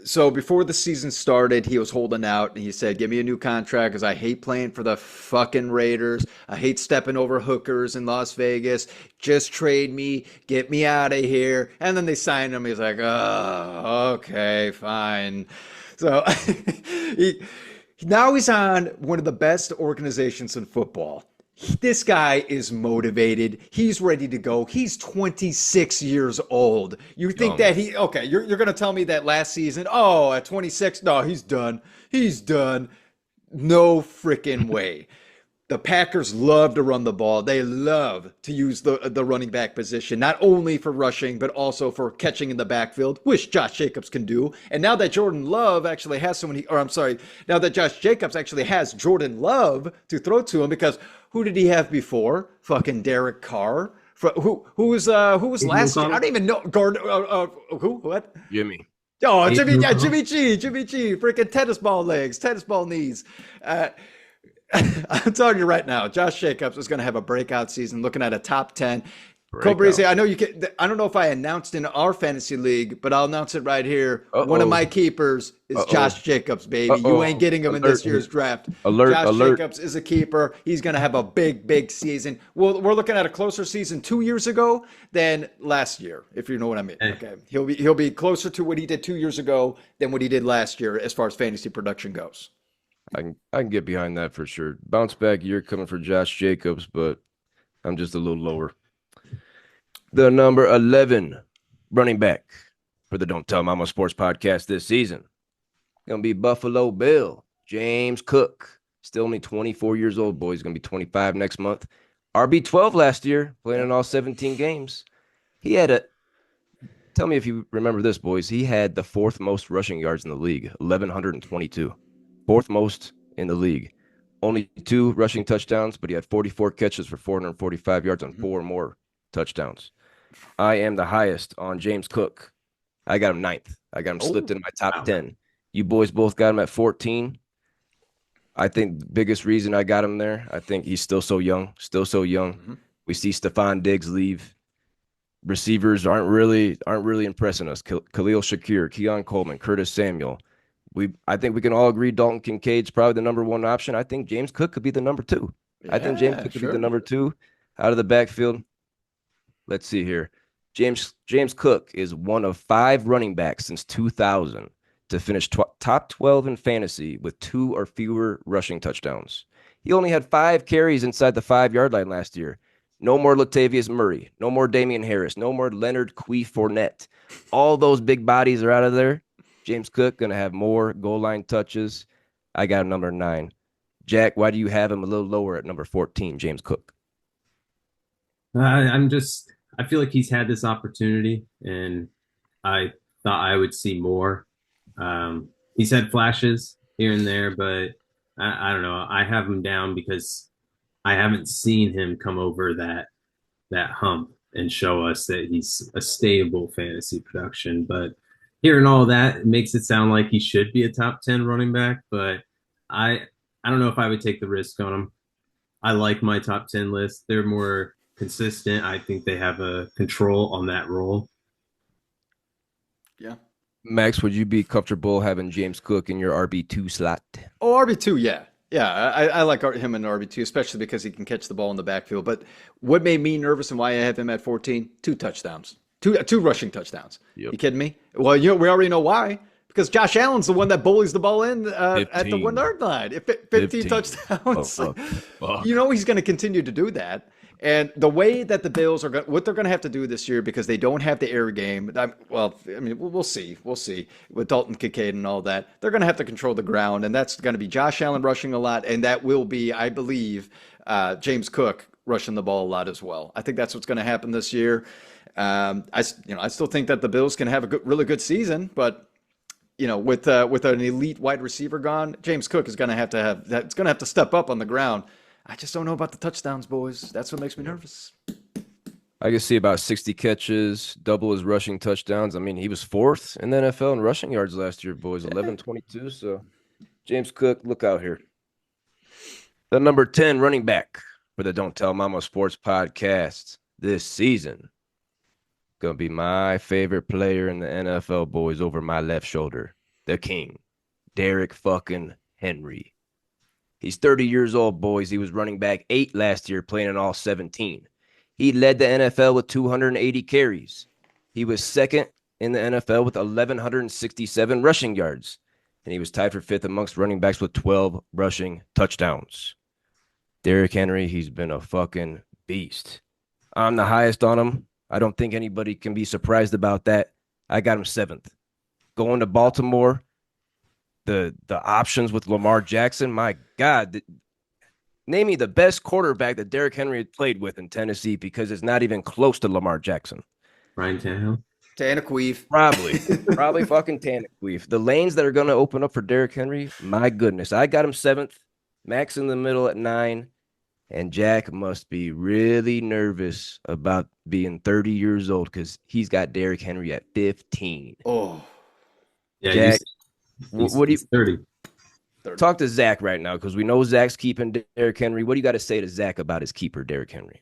So before the season started, he was holding out and he said, "Give me a new contract because I hate playing for the fucking Raiders. I hate stepping over hookers in Las Vegas. Just trade me, get me out of here." And then they signed him. He's like, "Oh, okay, fine." So he now he's on one of the best organizations in football. This guy is motivated. He's ready to go. He's 26 years old. You think Young. that okay, you're going to tell me that last season, oh, at 26, no, he's done. He's done. No freaking way. The Packers love to run the ball. They love to use the running back position, not only for rushing, but also for catching in the backfield, which Josh Jacobs can do. And now that Jordan Love actually has someone, or I'm sorry, now that Josh Jacobs actually has Jordan Love to throw to him, because who did he have before? Fucking Derek Carr. Who was last year? I don't even know. Who? What? Jimmy. Oh, Aiden Jimmy G, freaking tennis ball legs, tennis ball knees. I'm telling you right now, Josh Jacobs is going to have a breakout season, looking at a top 10. Breakout. Cobreze, I know you can. I don't know if I announced in our fantasy league, but I'll announce it right here. One of Uh-oh. my keepers is Uh-oh. Josh Jacobs, baby. You Uh-oh. ain't getting him in this year's draft. Alert, Josh alert. Jacobs is a keeper. He's going to have a big, big season. Well, we're looking at a closer season 2 years ago than last year, if you know what I mean. Okay, he'll be closer to what he did 2 years ago than what he did last year as far as fantasy production goes. I can get behind that for sure. Bounce back year coming for Josh Jacobs, but I'm just a little lower. The number 11 running back for the Don't Tell Mama Sports podcast this season gonna be Buffalo Bill James Cook. Still only 24 years old, boy. He's gonna be 25 next month. RB12 last year, playing in all 17 games. He had a tell me if you remember this, boys. He had the fourth most rushing yards in the league, 1,122. Fourth most in the league. Only 2 rushing touchdowns, but he had 44 catches for 445 yards on 4 more touchdowns. I am the highest on James Cook. I got him 9th. I got him slipped in my top wow. 10. You boys both got him at 14. I think the biggest reason I got him there, I think he's still so young, still so young. Mhm. We see Stephon Diggs leave. Receivers aren't really impressing us. Khalil Shakir, Keon Coleman, Curtis Samuel. I think we can all agree Dalton Kincaid's probably the number 1 option. I think James Cook could be the number 2. I think James Yeah, Cook could be sure. the number 2 out of the backfield. Let's see here. James Cook is one of 5 running backs since 2000 to finish top 12 in fantasy with 2 or fewer rushing touchdowns. He only had 5 carries inside the 5-yard line last year. No more Latavius Murray. No more Damian Harris. No more Leonard Fournette. All those big bodies are out of there. James Cook going to have more goal line touches. I got him number 9. Jack, why do you have him a little lower at number 14, James Cook? I feel like he's had this opportunity, and I thought I would see more. He's had flashes here and there, but I don't know. I have him down because I haven't seen him come over that hump and show us that he's a stable fantasy production. But hearing all that, it makes it sound like he should be a top 10 running back, but I I don't know if I would take the risk on him. I like my top 10 list. They're more consistent. I think they have a control on that role. Yeah. Max, would you be comfortable having James Cook in your RB2 slot? Oh, RB2, yeah. Yeah, I like him in RB2, especially because he can catch the ball in the backfield. But what made me nervous and why I have him at 14? 2 touchdowns. Two rushing touchdowns. Yep. You kidding me? Well, we already know why. Because Josh Allen's the one that bullies the ball in at the 15. 1 yard line. 15 15. touchdowns. Fuck. You know he's going to continue to do that. And the way that the Bills are going, what they're going to have to do this year, because they don't have the air game. We'll see. We'll see with Dalton Kincaid and all that. They're going to have to control the ground, and that's going to be Josh Allen rushing a lot, and that will be, I believe, James Cook rushing the ball a lot as well. I think that's what's going to happen this year. I still think that the Bills can have a really good season, but with an elite wide receiver gone, James Cook is going to have to step up on the ground. I just don't know about the touchdowns, boys. That's what makes me nervous. I can see about 60 catches, double his rushing touchdowns. I mean, he was 4th in the NFL in rushing yards last year, boys, 1122. So, James Cook, look out here. The number 10 running back for the Don't Tell Mama Sports podcast this season gonna be my favorite player in the NFL, boys, over my left shoulder. The King, Derrick fucking Henry. He's 30 years old, boys. He was running back 8 last year, playing in all 17. He led the NFL with 280 carries. He was second in the NFL with 1,167 rushing yards. And he was tied for fifth amongst running backs with 12 rushing touchdowns. Derrick Henry, he's been a fucking beast. I'm the highest on him. I don't think anybody can be surprised about that. I got him 7th. Going to Baltimore, the options with Lamar Jackson, my God. Name me the best quarterback that Derrick Henry had played with in Tennessee, because it's not even close to Lamar Jackson. Ryan Tannehill. Tannequeef. Probably fucking Tannequeef. The lanes that are going to open up for Derrick Henry, my goodness. I got him 7th, Max in the middle at 9, and Jack must be really nervous about being 30 years old because he's got Derrick Henry at 15. Oh, Yeah, Jack, what do you 30. talk to Zach right now? Because we know Zach's keeping Derrick Henry. What do you got to say to Zach about his keeper, Derrick Henry?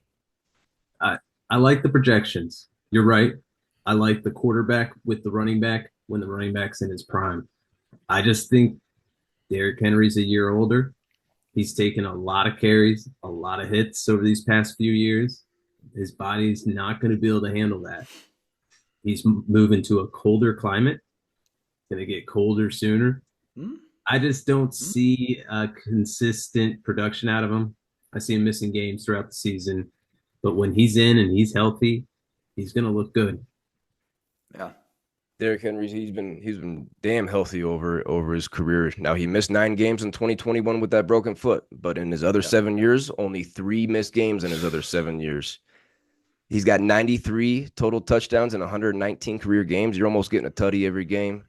I like the projections. You're right. I like the quarterback with the running back when the running back's in his prime. I just think Derrick Henry's a year older. He's taken a lot of carries, a lot of hits over these past few years. His body's not going to be able to handle that. He's moving to a colder climate. It's going to get colder sooner. I just don't see a consistent production out of him. I see him missing games throughout the season. But when he's in and he's healthy, he's going to look good. Yeah. Derrick Henry, he's been damn healthy over his career. Now, he missed 9 games in 2021 with that broken foot, but in his other 7 years, only 3 missed games in his other 7 years. He's got 93 total touchdowns in 119 career games. You're almost getting a tutty every game.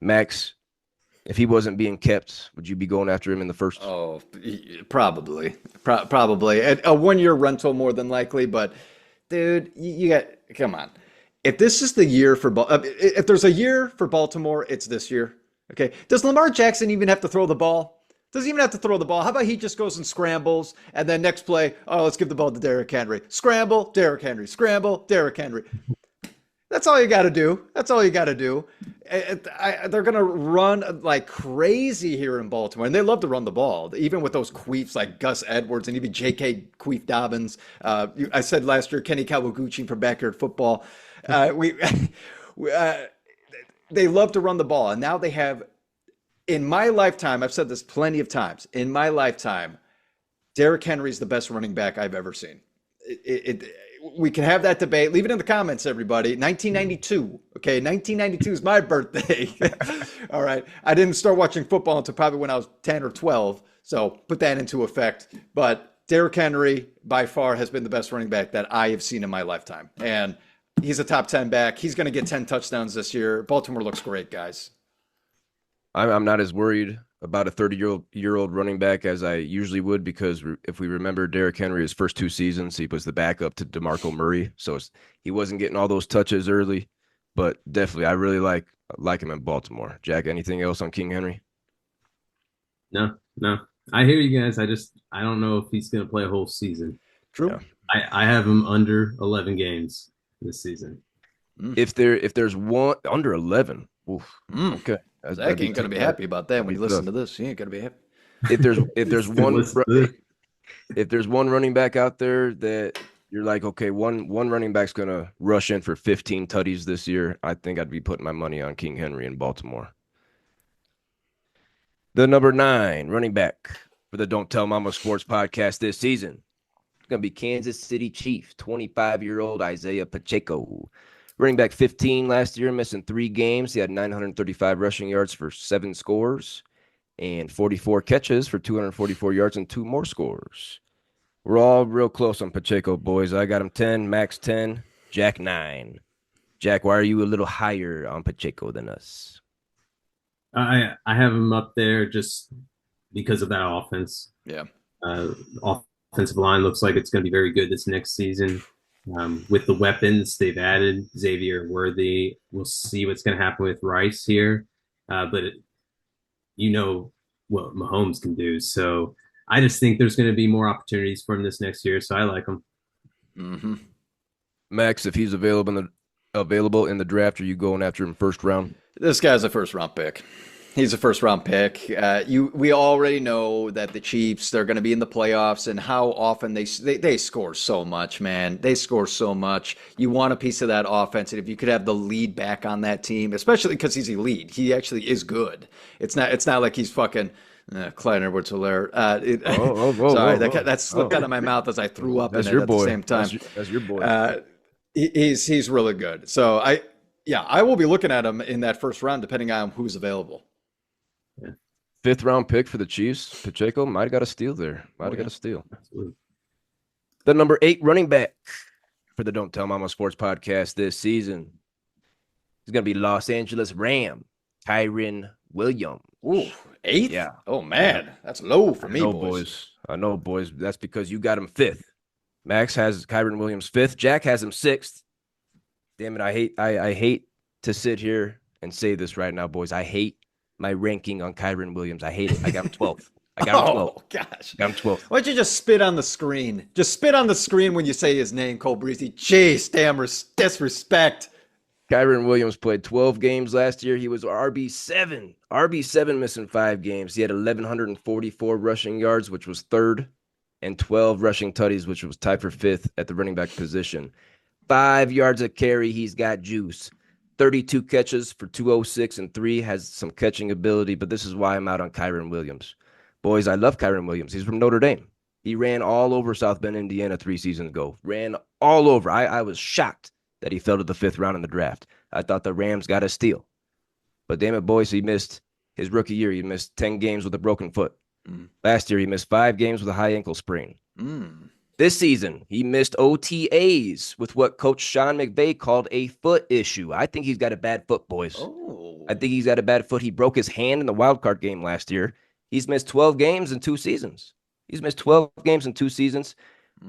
Max, if he wasn't being kept, would you be going after him in the first? Oh, probably. Probably. A 1-year rental more than likely, but dude, you got, come on. If this is the year for, if there's a year for Baltimore, it's this year. Okay. Does Lamar Jackson even have to throw the ball? Doesn't even have to throw the ball. How about he just goes and scrambles, and then next play, oh, let's give the ball to Derrick Henry. Scramble, Derrick Henry. Scramble, Derrick Henry. That's all you got to do. That's all you got to do. They're going to run like crazy here in Baltimore, and they love to run the ball, even with those queefs like Gus Edwards and even J.K. Queef Dobbins. I said last year, Kenny Kawaguchi from Backyard Football. They love to run the ball, and now they have. In my lifetime, I've said this plenty of times. In my lifetime, Derrick Henry is the best running back I've ever seen. We can have that debate. Leave it in the comments, everybody. 1992. Okay, 1992 is my birthday. All right. I didn't start watching football until probably when I was 10 or 12. So put that into effect. But Derrick Henry, by far, has been the best running back that I have seen in my lifetime. And he's a top 10 back. He's going to get 10 touchdowns this year. Baltimore looks great, guys. I'm not as worried about a 30-year-old running back as I usually would, because if we remember Derrick Henry, his first 2 seasons, he was the backup to DeMarco Murray, so he wasn't getting all those touches early. But definitely, I really like him in Baltimore. Jack, anything else on King Henry? No. I hear you guys. I don't know if he's going to play a whole season. True. Yeah. I have him under 11 games this season. If there's one under 11, oof, okay. Zach ain't gonna be happy about that when you listen to this. He ain't gonna be happy. If there's one running back out there that you're like, okay, one running back's gonna rush in for 15 tutties this year, I think I'd be putting my money on King Henry in Baltimore. The number 9 running back for the Don't Tell Mama Sports podcast this season is gonna be Kansas City Chief, 25-year-old Isaiah Pacheco. Running back 15 last year, missing 3 games. He had 935 rushing yards for 7 scores and 44 catches for 244 yards and 2 more scores. We're all real close on Pacheco, boys. I got him 10, Max 10, Jack 9. Jack, why are you a little higher on Pacheco than us? I have him up there just because of that offense. Yeah. Offensive line looks like it's going to be very good this next season. With the weapons they've added, Xavier Worthy, we'll see what's going to happen with Rice here. But you know what Mahomes can do. So I just think there's going to be more opportunities for him this next year. So I like him. Mm-hmm. Max, if he's available available in the draft? Are you going after him first round? This guy's a first round pick. He's a first round pick. We already know that the Chiefs, they're going to be in the playoffs, and how often they score so much, man. They score so much. You want a piece of that offense, and if you could have the lead back on that team, especially because he's elite, he actually is good. It's not like he's fucking Clyde Edwards-Helaire. Sorry, that slipped out of my mouth as I threw up That's in your it at boy. the same time. That's your boy. He's really good. So I will be looking at him in that first round, depending on who's available. Yeah. 5th round pick for the Chiefs. Pacheco might have got a steal there. Got a steal. Absolutely. The number 8 running back for the Don't Tell Mama Sports podcast this season is going to be Los Angeles Ram, Kyren Williams. Ooh, 8th? Yeah. Oh, man. That's low for me, boys. I know, boys. That's because you got him 5th. Max has Kyren Williams 5th. Jack has him 6th. Damn it. I hate to sit here and say this right now, boys. I hate my ranking on Kyren Williams. I hate it. I got him 12th. I got him 12th. Oh, gosh. I got him 12th. Why don't you just spit on the screen? Just spit on the screen when you say his name, Cole Breezy. Jeez, damn disrespect. Kyren Williams played 12 games last year. He was RB7. RB7 missing 5 games. He had 1,144 rushing yards, which was 3rd, and 12 rushing tutties, which was tied for 5th at the running back position. 5 yards a carry. He's got juice. 32 catches for 206 and 3, has some catching ability, but this is why I'm out on Kyren Williams. Boys, I love Kyren Williams. He's from Notre Dame. He ran all over South Bend, Indiana 3 seasons ago. Ran all over. I was shocked that he fell to the 5th round in the draft. I thought the Rams got a steal. But damn it, boys, he missed his rookie year. He missed 10 games with a broken foot. Last year, he missed 5 games with a high ankle sprain. This season, he missed OTAs with what Coach Sean McVay called a foot issue. I think he's got a bad foot, boys. Oh. I think he's got a bad foot. He broke his hand in the wild card game last year. He's missed 12 games in 2 seasons. He's missed 12 games in 2 seasons.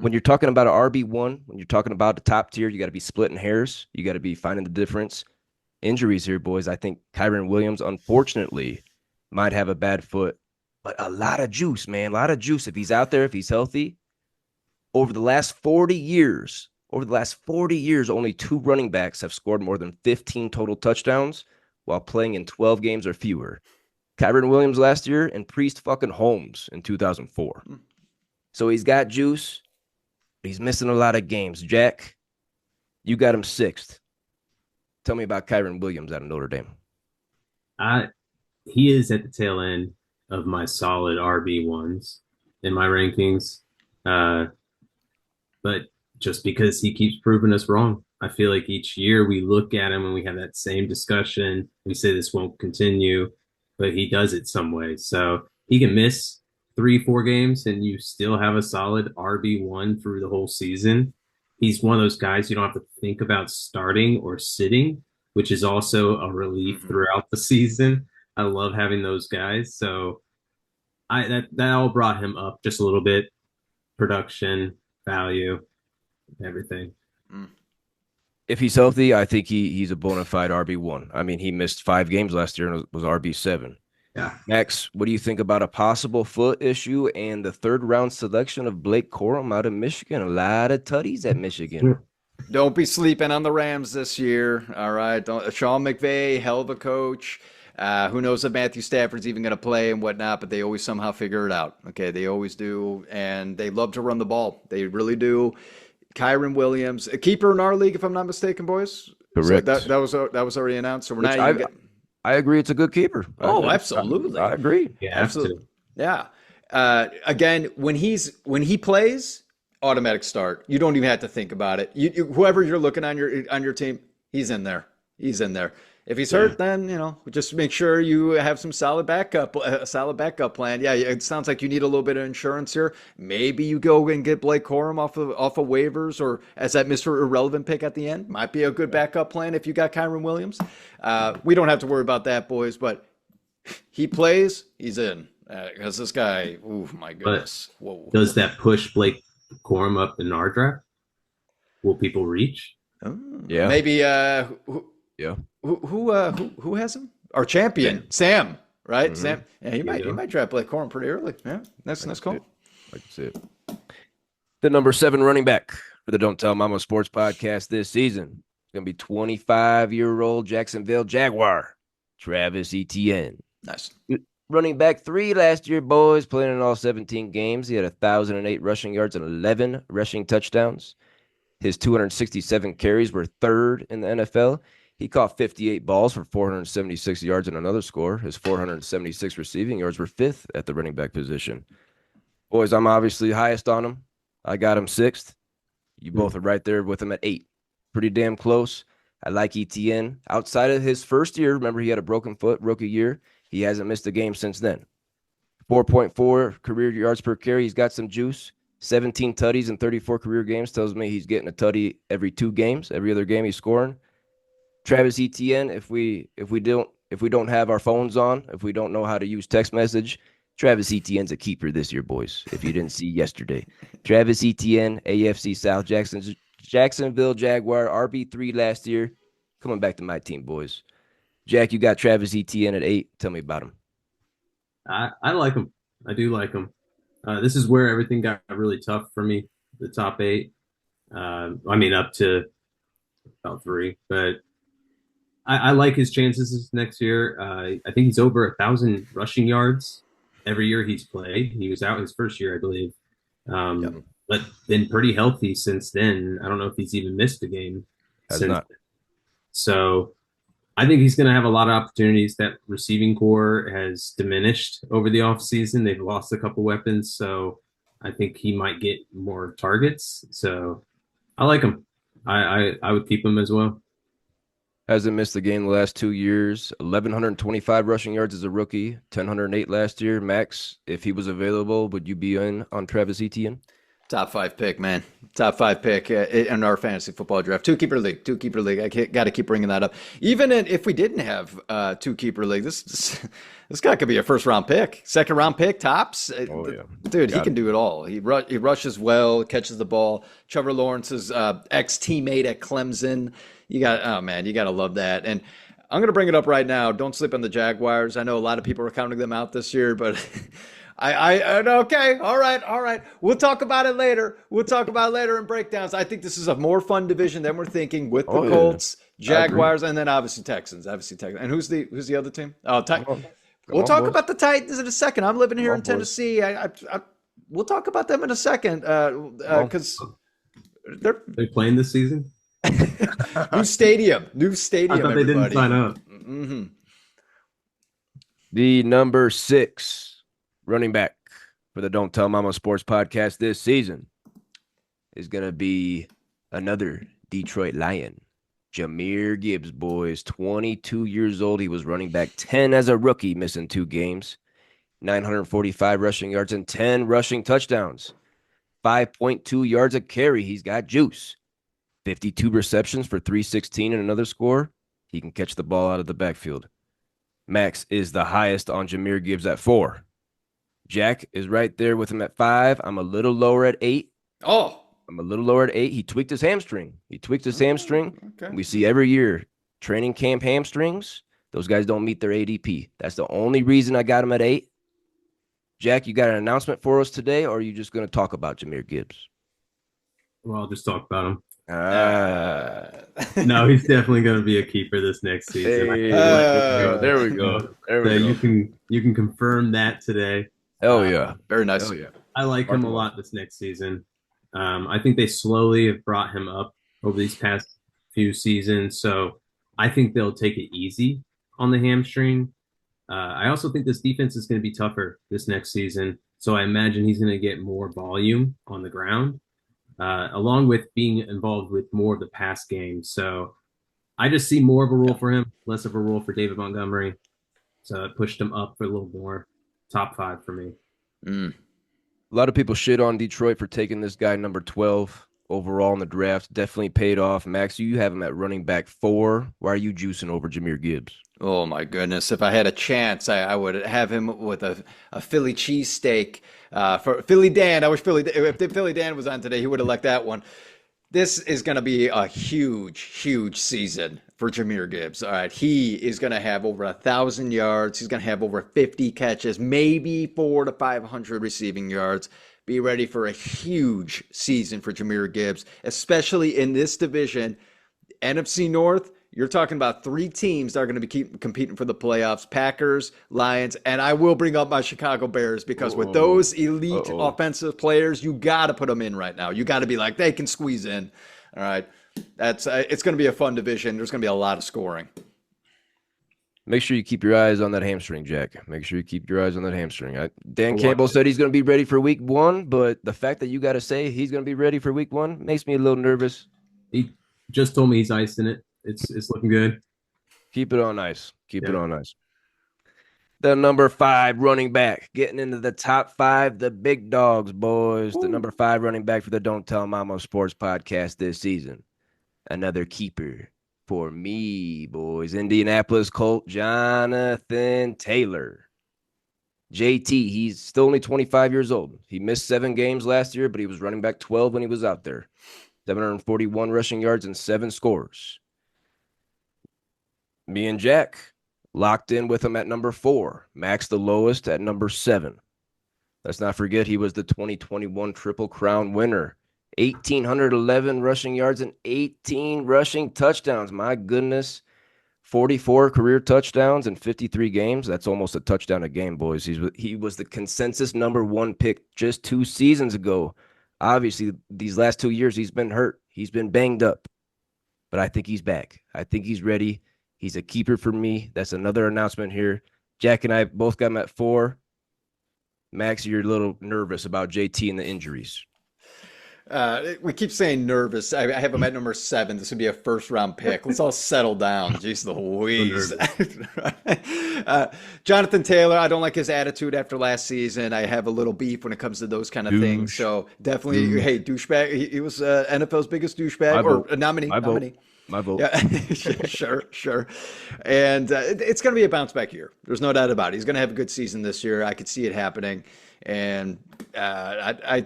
When you're talking about an RB1, when you're talking about the top tier, you got to be splitting hairs. You got to be finding the difference. Injuries here, boys. I think Kyren Williams, unfortunately, might have a bad foot, but a lot of juice, man. A lot of juice. If he's out there, if he's healthy. Over the last 40 years, only 2 running backs have scored more than 15 total touchdowns while playing in 12 games or fewer. Kyren Williams last year and Priest fucking Holmes in 2004. So he's got juice, but he's missing a lot of games. Jack, you got him 6th. Tell me about Kyren Williams out of Notre Dame. He is at the tail end of my solid RB1s in my rankings. But just because he keeps proving us wrong, I feel like each year we look at him and we have that same discussion. We say this won't continue, but he does it some way. So he can miss 3-4 games and you still have a solid RB1 through the whole season. He's one of those guys you don't have to think about starting or sitting, which is also a relief throughout the season. I love having those guys. So that all brought him up just a little bit. Production, value, everything. If he's healthy, I think he's a bona fide RB1. I mean, he missed 5 games last year and was RB7. Yeah. Max, what do you think about a possible foot issue and the 3rd round selection of Blake Corum out of Michigan? A lot of tutties at Michigan. Don't be sleeping on the Rams this year. All right. Sean McVay, hell of a coach. Who knows if Matthew Stafford's even going to play and whatnot, but they always somehow figure it out. Okay, they always do, and they love to run the ball. They really do. Kyren Williams, a keeper in our league, if I'm not mistaken, boys. Correct. So that was already announced. So we're not even getting... I agree. It's a good keeper. Oh, absolutely. I agree. Yeah, absolutely. Yeah. Again, when he plays, automatic start. You don't even have to think about it. Whoever you're looking on your team, he's in there. He's in there. If he's hurt, then just make sure you have a solid backup plan. Yeah, it sounds like you need a little bit of insurance here. Maybe you go and get Blake Corum off of waivers or as that Mr. Irrelevant pick at the end. Might be a good backup plan if you got Kyren Williams. We don't have to worry about that, boys. But he plays, he's in because this guy. Oh my goodness! Whoa. Does that push Blake Corum up in our draft? Will people reach? Yeah, maybe. Yeah. Who has him? Our champion, Sam, right? Mm-hmm. Sam. Yeah, he might draft Blake Corum pretty early. Yeah, that's cool. I can see it. The number 7 running back for the Don't Tell Mama Sports podcast this season Gonna be 25-year-old Jacksonville Jaguar, Travis Etienne. Nice. Running back 3 last year, boys, playing in all 17 games. He had 1,008 rushing yards and 11 rushing touchdowns. His 267 carries were third in the NFL. He caught 58 balls for 476 yards and another score. His 476 receiving yards were fifth at the running back position. Boys, I'm obviously highest on him. I got him sixth. You both are right there with him at 8. Pretty damn close. I like Etienne. Outside of his first year, remember he had a broken foot rookie year. He hasn't missed a game since then. 4.4 career yards per carry. He's got some juice. 17 tutties in 34 career games tells me he's getting a tutty every 2 games. Every other game he's scoring. Travis Etienne, if we don't have our phones on, if we don't know how to use text message, Travis Etienne's a keeper this year, boys. If you didn't see yesterday, Travis Etienne, AFC South, Jacksonville Jaguar, RB3 last year, coming back to my team, boys. Jack, you got Travis Etienne at 8. Tell me about him. I like him. I do like him. This is where everything got really tough for me. The top 8. Up to about 3, but I like his chances this next year. I think he's over 1,000 rushing yards every year he's played. He was out his first year, I believe, but been pretty healthy since then. I don't know if he's even missed a game since then. So I think he's going to have a lot of opportunities. That receiving core has diminished over the offseason. They've lost a couple weapons, so I think he might get more targets. So I like him. I would keep him as well. Hasn't missed a game the last 2 years. 1,125 rushing yards as a rookie. 1,008 last year. Max, if he was available, would you be in on Travis Etienne? Top 5 pick, man. Top 5 pick in our fantasy football draft. Two-keeper league. I got to keep bringing that up. Even if we didn't have two-keeper league, this guy could be a first-round pick, second-round pick, tops. Oh, yeah. Dude, he can do it all. He rushes well, catches the ball. Trevor Lawrence's ex-teammate at Clemson. You got to love that. And I'm going to bring it up right now. Don't sleep on the Jaguars. I know a lot of people are counting them out this year, but okay, all right. We'll talk about it later. In breakdowns. I think this is a more fun division than we're thinking with the Colts, Jaguars, and then obviously Texans. And who's the other team? Oh, we'll talk about the Titans in a second. I'm living here in Tennessee. We'll talk about them in a second because they're playing this season. New stadium. I thought they didn't sign up. Mm-hmm. The number 6 running back for the Don't Tell Mama Sports podcast this season is going to be another Detroit Lion, Jahmyr Gibbs, boys. 22 years old. He was running back 10 as a rookie, missing 2 games. 945 rushing yards and 10 rushing touchdowns. 5.2 yards a carry. He's got juice. 52 receptions for 316 and another score. He can catch the ball out of the backfield. Max is the highest on Jahmyr Gibbs at 4. Jack is right there with him at 5. I'm a little lower at 8. Oh. I'm a little lower at 8. He tweaked his hamstring. Okay. We see every year training camp hamstrings. Those guys don't meet their ADP. That's the only reason I got him at 8. Jack, you got an announcement for us today, or are you just going to talk about Jahmyr Gibbs? Well, I'll just talk about him. No, he's definitely going to be a keeper this next season. There we go. You can confirm that today. Hell yeah. Very nice. Hell yeah. I like him a lot this next season. I think they slowly have brought him up over these past few seasons, so I think they'll take it easy on the hamstring. I also think this defense is going to be tougher this next season, so I imagine he's going to get more volume on the ground, along with being involved with more of the pass game. So I just see more of a role for him, less of a role for David Montgomery. So it pushed him up for a little more. Top 5 for me. A lot of people shit on Detroit for taking this guy number 12 overall in the draft. Definitely paid off. Max, you have him at running back 4. Why are you juicing over Jahmyr Gibbs? Oh my goodness! If I had a chance, I would have him with a Philly cheesesteak for Philly Dan. I wish if Philly Dan was on today, he would have liked that one. This is going to be a huge season for Jahmyr Gibbs. All right, he is going to have over 1,000 yards. He's going to have over 50 catches, maybe 400 to 500 receiving yards. Be ready for a huge season for Jahmyr Gibbs, especially in this division. NFC North, you're talking about three teams that are going to be competing for the playoffs: Packers, Lions, and I will bring up my Chicago Bears because with Oh, those elite uh-oh. offensive players, you got to put them in right now. You got to be like they can squeeze in. All right, that's it's going to be a fun division. There's going to be a lot of scoring. Make sure you keep your eyes on that hamstring, Jack. Make sure you keep your eyes on that hamstring. Dan I'll Campbell watch it. said he's going to be ready for week 1, but the fact that you got to say he's going to be ready for week 1 makes me a little nervous. He just told me he's icing it. It's looking good. Keep it on ice. Keep it Yeah. on ice. The number 5 running back getting into the top 5, the big dogs, boys. The number 5 running back for the Don't Tell Mama Sports podcast this season. Another keeper for me, boys. Indianapolis Colt, Jonathan Taylor. JT, he's still only 25 years old. He missed 7 games last year, but he was running back 12 when he was out there. 741 rushing yards and 7 scores. Me and Jack locked in with him at number 4. Max the lowest at number 7. Let's not forget he was the 2021 Triple Crown winner. 1,811 rushing yards and 18 rushing touchdowns. My goodness. 44 career touchdowns in 53 games. That's almost a touchdown a game, boys. He was the consensus number 1 pick just 2 seasons ago. Obviously, these last 2 years, he's been hurt. He's been banged up. But I think he's back. I think he's ready. He's a keeper for me. That's another announcement here. Jack and I both got him at 4. Max, you're a little nervous about JT and the injuries. We keep saying nervous. I have him at number 7. This would be a first round pick. Let's all settle down. Jeez Louise. Jonathan Taylor, I don't like his attitude after last season. I have a little beef when it comes to those kind of things. Douche. So definitely, Douche. hey, douchebag. He was NFL's biggest My douchebag vote. or a nominee. My vote. Nominee. My vote. Yeah, sure. And it's going to be a bounce back year. There's no doubt about it. He's going to have a good season this year. I could see it happening. And I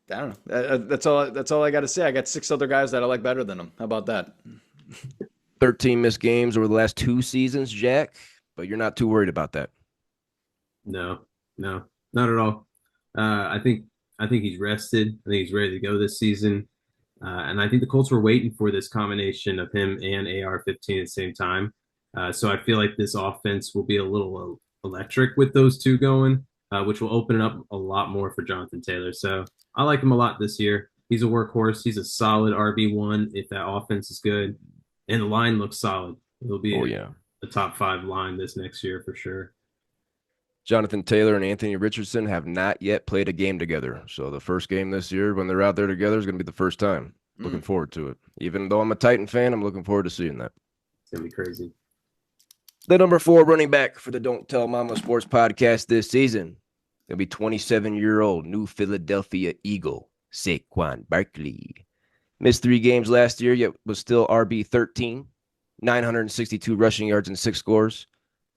don't know. That's all I got to say. I got 6 other guys that I like better than him. How about that? 13 missed games over the last 2 seasons, Jack, but you're not too worried about that. No, not at all. I think he's rested. I think he's ready to go this season. And I think the Colts were waiting for this combination of him and AR-15 at the same time. So I feel like this offense will be a little electric with those two going, which will open it up a lot more for Jonathan Taylor. So I like him a lot this year. He's a workhorse. He's a solid RB1 if that offense is good. And the line looks solid. It'll be a top 5 line this next year for sure. Jonathan Taylor and Anthony Richardson have not yet played a game together. So the first game this year when they're out there together is going to be the first time. Looking forward to it. Even though I'm a Titan fan, I'm looking forward to seeing that. It's going to be crazy. The number 4 running back for the Don't Tell Mama Sports podcast this season. Going to be 27-year-old new Philadelphia Eagle, Saquon Barkley. Missed 3 games last year, yet was still RB13. 962 rushing yards and 6 scores.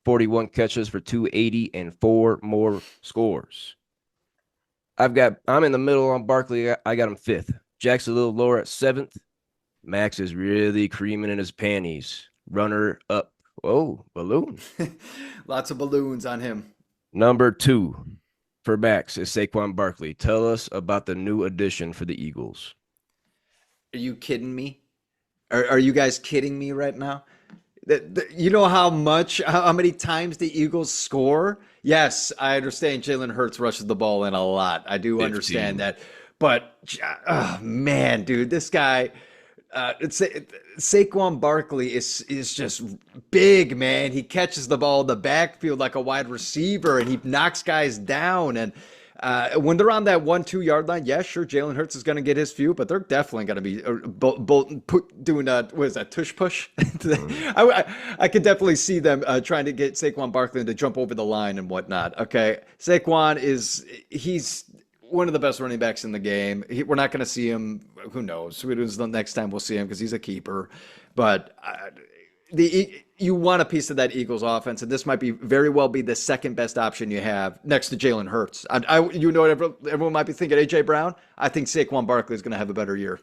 41 catches for 280 and 4 more scores. I'm in the middle on Barkley. I got him 5th. Jack's a little lower at 7th. Max is really creaming in his panties. Runner up. Whoa, balloon. Lots of balloons on him. Number 2 for Max is Saquon Barkley. Tell us about the new addition for the Eagles. Are you kidding me? Are you guys kidding me right now? You know how many times the Eagles score? Yes, I understand Jalen Hurts rushes the ball in a lot. I do 15. understand that. But, oh, man, dude, this guy, Saquon Barkley is just big, man. He catches the ball in the backfield like a wide receiver, and he knocks guys down. And when they're on that 1-2 yard line, yeah, sure, Jalen Hurts is going to get his few, but they're definitely going to be doing what is that, tush push? I could definitely see them trying to get Saquon Barkley to jump over the line and whatnot. Okay, Saquon he's one of the best running backs in the game. We're not going to see him. Who knows? When's the next time we'll see him because he's a keeper. But you want a piece of that Eagles offense, and this might very well be the second best option you have next to Jalen Hurts. Everyone might be thinking AJ Brown. I think Saquon Barkley is going to have a better year.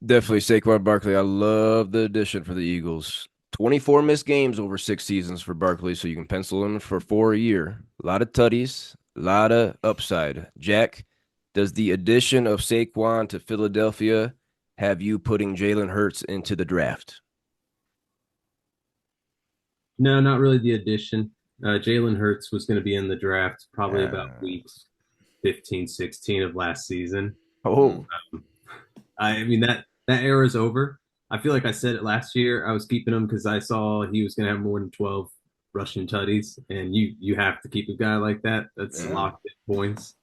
Definitely Saquon Barkley. I love the addition for the Eagles. 24 missed games over 6 seasons for Barkley, so you can pencil him for 4 a year. A lot of tutties. A lot of upside. Jack, does the addition of Saquon to Philadelphia have you putting Jalen Hurts into the draft? No, not really the addition. Jalen Hurts was going to be in the draft probably about Uh, weeks 15, 16 of last season. Hmm. oh, I mean that era is over. I feel like I said it last year. I was keeping him because I saw he was going to have more than 12 rushing tutties, and you have to keep a guy like that. That's Yeah. locked in points.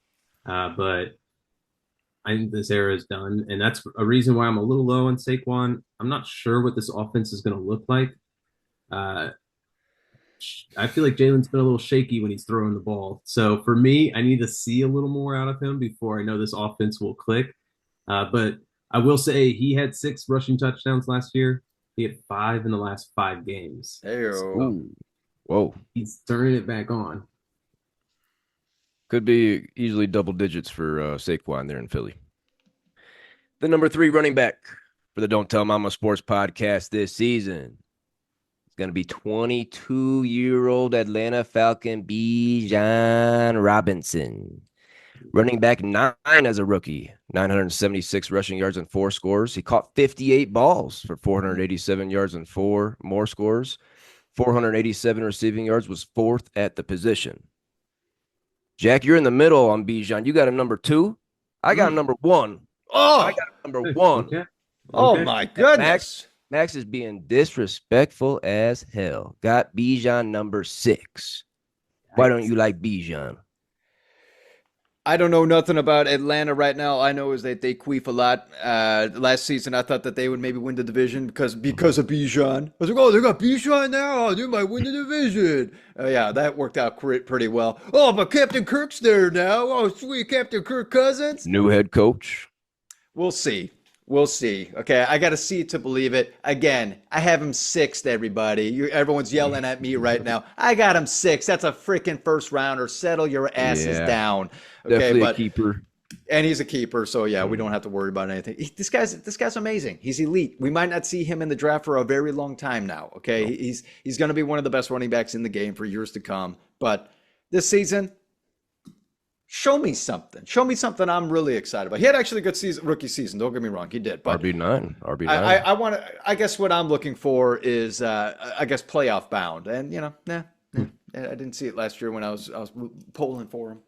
But I think this era is done, and that's a reason why I'm a little low on Saquon. I'm not sure what this offense is going to look like. Uh, I feel like Jalen's been a little shaky when he's throwing the ball. So for me, I need to see a little more out of him before I know this offense will click. But I will say he had 6 rushing touchdowns last year. He had 5 in the last 5 games. Heyo. So ooh, whoa. he's turning it back on. Could be easily double digits for Saquon there in Philly. The number 3 running back for the Don't Tell Mama Sports podcast this season is going to be 22-year-old Atlanta Falcon Bijan Robinson. Running back 9 as a rookie, 976 rushing yards and 4 scores. He caught 58 balls for 487 yards and 4 more scores. 487 receiving yards, was 4th at the position. Jack, you're in the middle on Bijan. You got him number 2. I got him number 1. I Oh, got him number 1. Okay. oh Okay. my Max, goodness. Max is being disrespectful as hell. Got Bijan number 6. Why don't you like Bijan? I don't know nothing about Atlanta right now. All I know is that they queef a lot. Last season, I thought that they would maybe win the division because of Bijan. I was like, oh, they got Bijan now. Oh, they might win the division. Yeah, that worked out pretty well. Oh, but Captain Kirk's there now. Oh, sweet Captain Kirk Cousins. New head coach. We'll see. We'll see. Okay, I got to see it to believe it. Again, I have him 6th, everybody. Everyone's yelling at me right now. I got him 6th. That's a freaking first rounder. Settle your asses Yeah, down. Okay, definitely a but keeper. and he's a keeper, so yeah, we don't have to worry about anything. This guy's amazing. He's elite. We might not see him in the draft for a very long time now. Okay, he's going to be one of the best running backs in the game for years to come. But this season, show me something. Show me something I'm really excited about. He had actually a good season, rookie season. Don't get me wrong, he did. But RB9. RB9. I want to. I guess what I'm looking for is, I guess playoff bound, and I didn't see it last year when I was polling for him.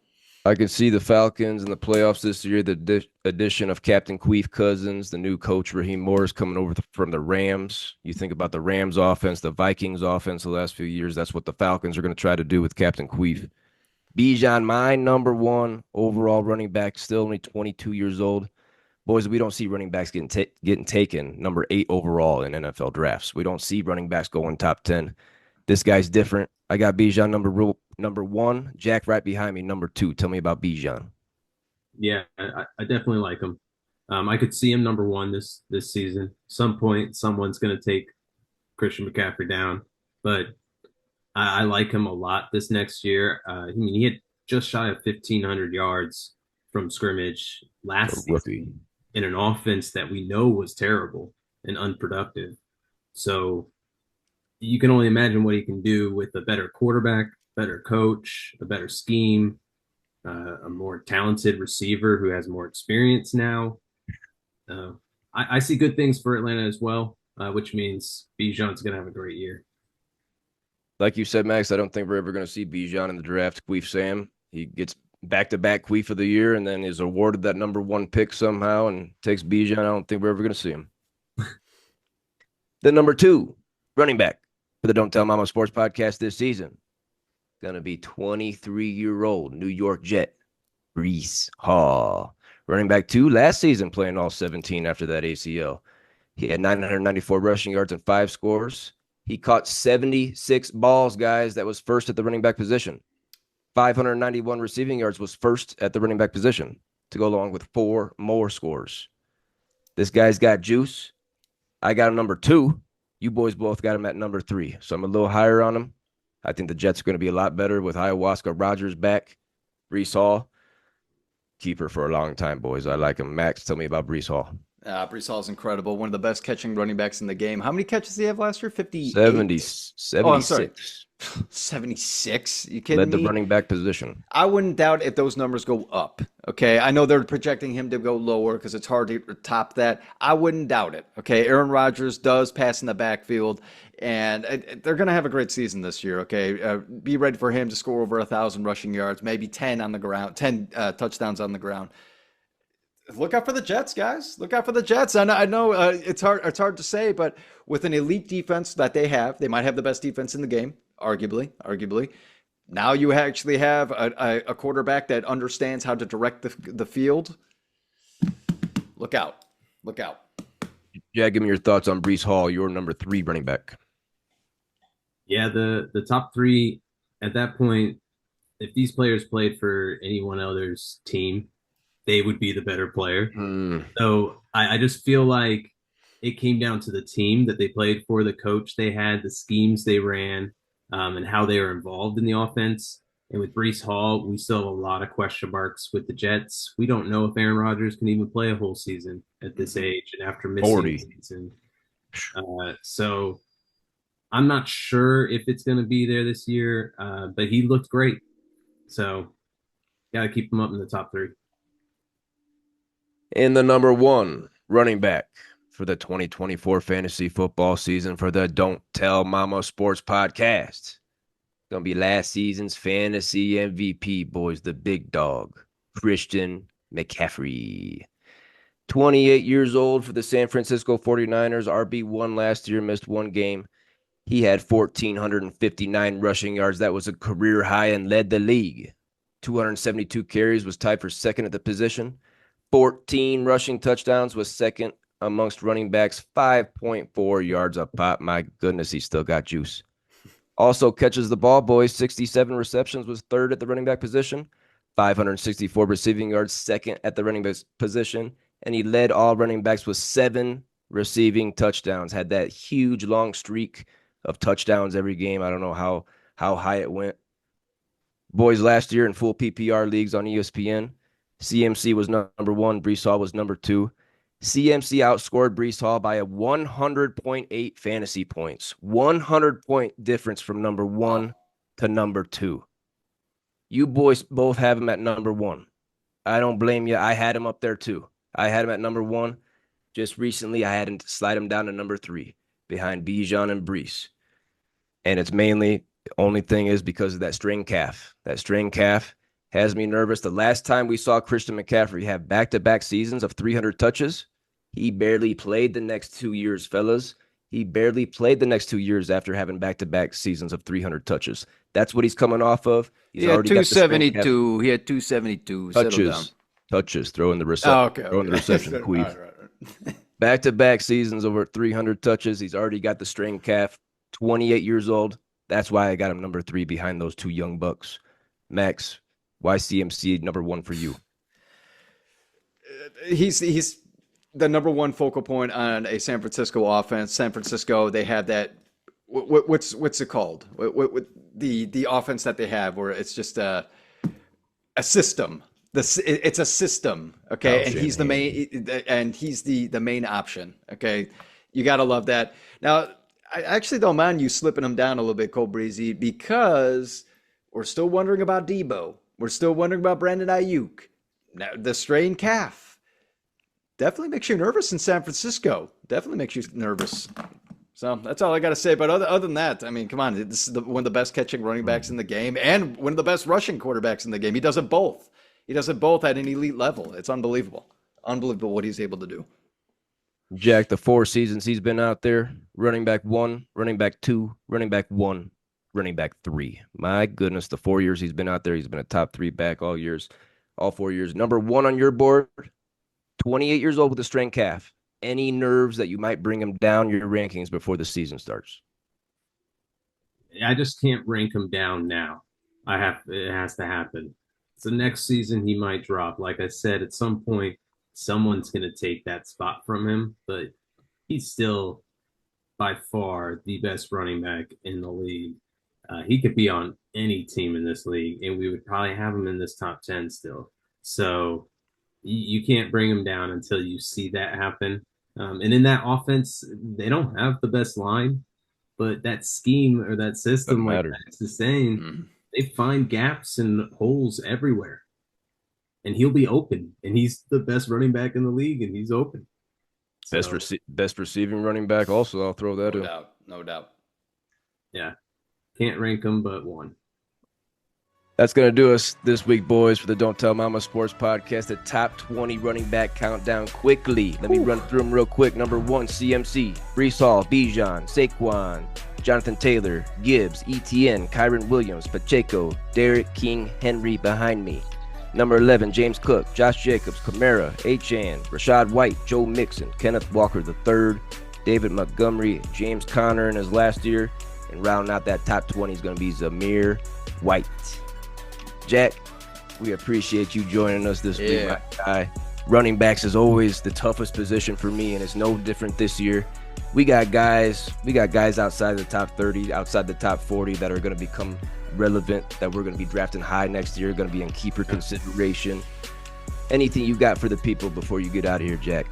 I can see the Falcons in the playoffs this year. The addition of Captain Queef Cousins, the new coach Raheem Morris coming over from the Rams. You think about the Rams offense, the Vikings offense the last few years. That's what the Falcons are going to try to do with Captain Queef. Bijan, my number 1 overall running back, still only 22 years old. Boys, we don't see running backs getting taken number 8 overall in NFL drafts. We don't see running backs going top 10. This guy's different. I got Bijan number 1. Jack right behind me, number 2. Tell me about Bijan. Yeah, I definitely like him. I could see him number 1 this season. Some point, someone's going to take Christian McCaffrey down, but I like him a lot this next year. I mean, he had just shy of 1,500 yards from scrimmage last season Rookie. in an offense that we know was terrible and unproductive. So you can only imagine what he can do with a better quarterback, better coach, a better scheme, a more talented receiver who has more experience now. I see good things for Atlanta as well, which means Bijan's going to have a great year. Like you said, Max, I don't think we're ever going to see Bijan in the draft. Queef Sam, he gets back-to-back Queef of the year and then is awarded that number 1 pick somehow and takes Bijan. I don't think we're ever going to see him. The number 2 running back for the Don't Tell Mama Sports podcast this season, going to be 23-year-old New York Jet, Breece Hall. Running back 2 last season, playing all 17 after that ACL. He had 994 rushing yards and 5 scores. He caught 76 balls, guys. That was 1st at the running back position. 591 receiving yards, was 1st at the running back position, to go along with 4 more scores. This guy's got juice. I got him number 2. You boys both got him at number 3. So I'm a little higher on him. I think the Jets are going to be a lot better with Ayahuasca Rogers back. Breece Hall, keeper for a long time, boys. I like him. Max, tell me about Breece Hall. Breece Hall's incredible. One of the best catching running backs in the game. How many catches did he have last year? 58? 76. Oh, I'm sorry. 76? You kidding Led the me? running back position. I wouldn't doubt if those numbers go up. Okay. I know they're projecting him to go lower because it's hard to top that. I wouldn't doubt it. Okay. Aaron Rodgers does pass in the backfield, and they're going to have a great season this year. Okay. Be ready for him to score over 1,000 rushing yards, maybe 10 on the ground, 10 touchdowns on the ground. Look out for the Jets, guys. Look out for the Jets. I know it's hard. It's hard to say, but with an elite defense that they have, they might have the best defense in the game, arguably. Arguably, now you actually have a quarterback that understands how to direct the field. Look out. Look out. Yeah, give me your thoughts on Brees Hall, your number 3 running back. Yeah, the top three at that point, if these players played for anyone else's team, they would be the better player. Hmm. So I just feel like it came down to the team that they played for, the coach they had, the schemes they ran, and how they were involved in the offense. And with Brees Hall, we still have a lot of question marks with the Jets. We don't know if Aaron Rodgers can even play a whole season at this age and after missing a 40. season. So I'm not sure if it's going to be there this year, but he looked great. So got to keep him up in the top three. In the number 1 running back for the 2024 fantasy football season for the Don't Tell Mama Sports Podcast. Gonna be last season's fantasy MVP, boys, the big dog, Christian McCaffrey. 28 years old for the San Francisco 49ers. RB1 last year, missed one game. He had 1,459 rushing yards. That was a career high and led the league. 272 carries, was tied for second at the position. 14 rushing touchdowns, was second amongst running backs. 5.4 yards a pop. My goodness, he still got juice. Also catches the ball, boys. 67 receptions, was third at the running back position. 564 receiving yards, second at the running back position. And he led all running backs with 7 receiving touchdowns. Had that huge long streak of touchdowns every game. I don't know how high it went. Boys, last year in full PPR leagues on ESPN, CMC was number 1, Brees Hall was number 2. CMC outscored Brees Hall by a 100.8 fantasy points. 100-point difference from number 1 to number 2. You boys both have him at number 1. I don't blame you. I had him up there too. I had him at number 1. Just recently, I had him slide him down to number 3 behind Bijan and Brees. And it's mainly, the only thing is because of that string calf. That string calf has me nervous. The last time we saw Christian McCaffrey have back-to-back seasons of 300 touches, he barely played the next 2 years, fellas. He barely played the next 2 years after having back-to-back seasons of 300 touches. That's what he's coming off of. He's He had already got the string calf 272. He had 272. Settle down. touches, throwing the Oh, okay. throwing the reception, All queef. right, right. Back-to-back seasons over 300 touches. He's already got the string calf. 28 years old. That's why I got him number 3 behind those 2 young bucks. Max, why CMC number 1 for you? He's the number 1 focal point on a San Francisco offense. San Francisco, they have that. What's it called? The offense that they have, where it's just a system. It's a system, okay, and he's the main, and he's the main option, okay. You gotta love that. Now, I actually don't mind you slipping him down a little bit, Cole Breezy, because we're still wondering about Debo. We're still wondering about Brandon Ayuk. Now, the strained calf definitely makes you nervous in San Francisco. Definitely makes you nervous. So that's all I got to say. But other than that, I mean, come on. This is one of the best catching running backs in the game and one of the best rushing quarterbacks in the game. He does it both. He does it both at an elite level. It's unbelievable. Unbelievable what he's able to do. Jack, the 4 seasons he's been out there, running back 1, running back 2, running back 1, running back 3. My goodness, the 4 years he's been out there, he's been a top 3 back all 4 years. Number 1 on your board, 28 years old with a strained calf. Any nerves that you might bring him down your rankings before the season starts? I just can't rank him down now. It has to happen. So next season he might drop. Like I said, at some point someone's going to take that spot from him, but he's still by far the best running back in the league. He could be on any team in this league, and we would probably have him in this top 10 still. So you can't bring him down until you see that happen. And in that offense, they don't have the best line. but that scheme or that system, Doesn't like matter. that's the saying, Mm. they find gaps and holes everywhere, and he'll be open. And he's the best running back in the league, and he's open. So Best receiving running back. Also, I'll throw that No in. doubt. No doubt. yeah, can't rank him, but one. That's going to do us this week, boys, for the Don't Tell Mama Sports Podcast. The top 20 running back countdown quickly. Let me run through them real quick. Number 1, CMC, Brees Hall, Bijan, Saquon, Jonathan Taylor, Gibbs, ETN, Kyron Williams, Pacheco, Derek King, Henry behind me. Number 11, James Cook, Josh Jacobs, Kamara, Achane, Rashad White, Joe Mixon, Kenneth Walker III, David Montgomery, James Conner in his last year. And rounding out that top 20 is going to be Zamir White. Jack, we appreciate you joining us this week, my guy. Running backs is always the toughest position for me, and it's no different this year. We got guys outside the top 30, outside the top 40 that are going to become relevant, that we're going to be drafting high next year, going to be in keeper consideration. Anything you got for the people before you get out of here, Jack?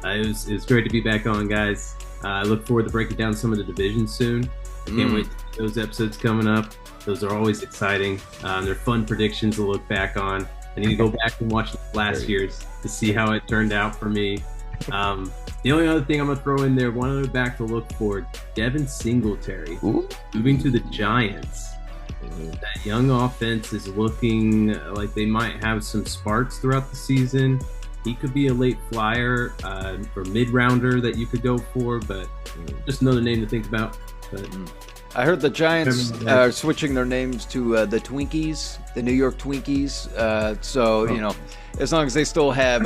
It was great to be back on, guys. I look forward to breaking down some of the divisions soon. I can't wait to those episodes coming up. Those are always exciting. They're fun predictions to look back on. I need to go back and watch last year's to see how it turned out for me. The only other thing I'm going to throw in there, one other back to look for, Devin Singletary, moving to the Giants. That young offense is looking like they might have some sparks throughout the season. He could be a late flyer or mid-rounder that you could go for, but just another name to think about. But I heard the Giants are switching their names to the Twinkies, the New York Twinkies. You know, as long as they still have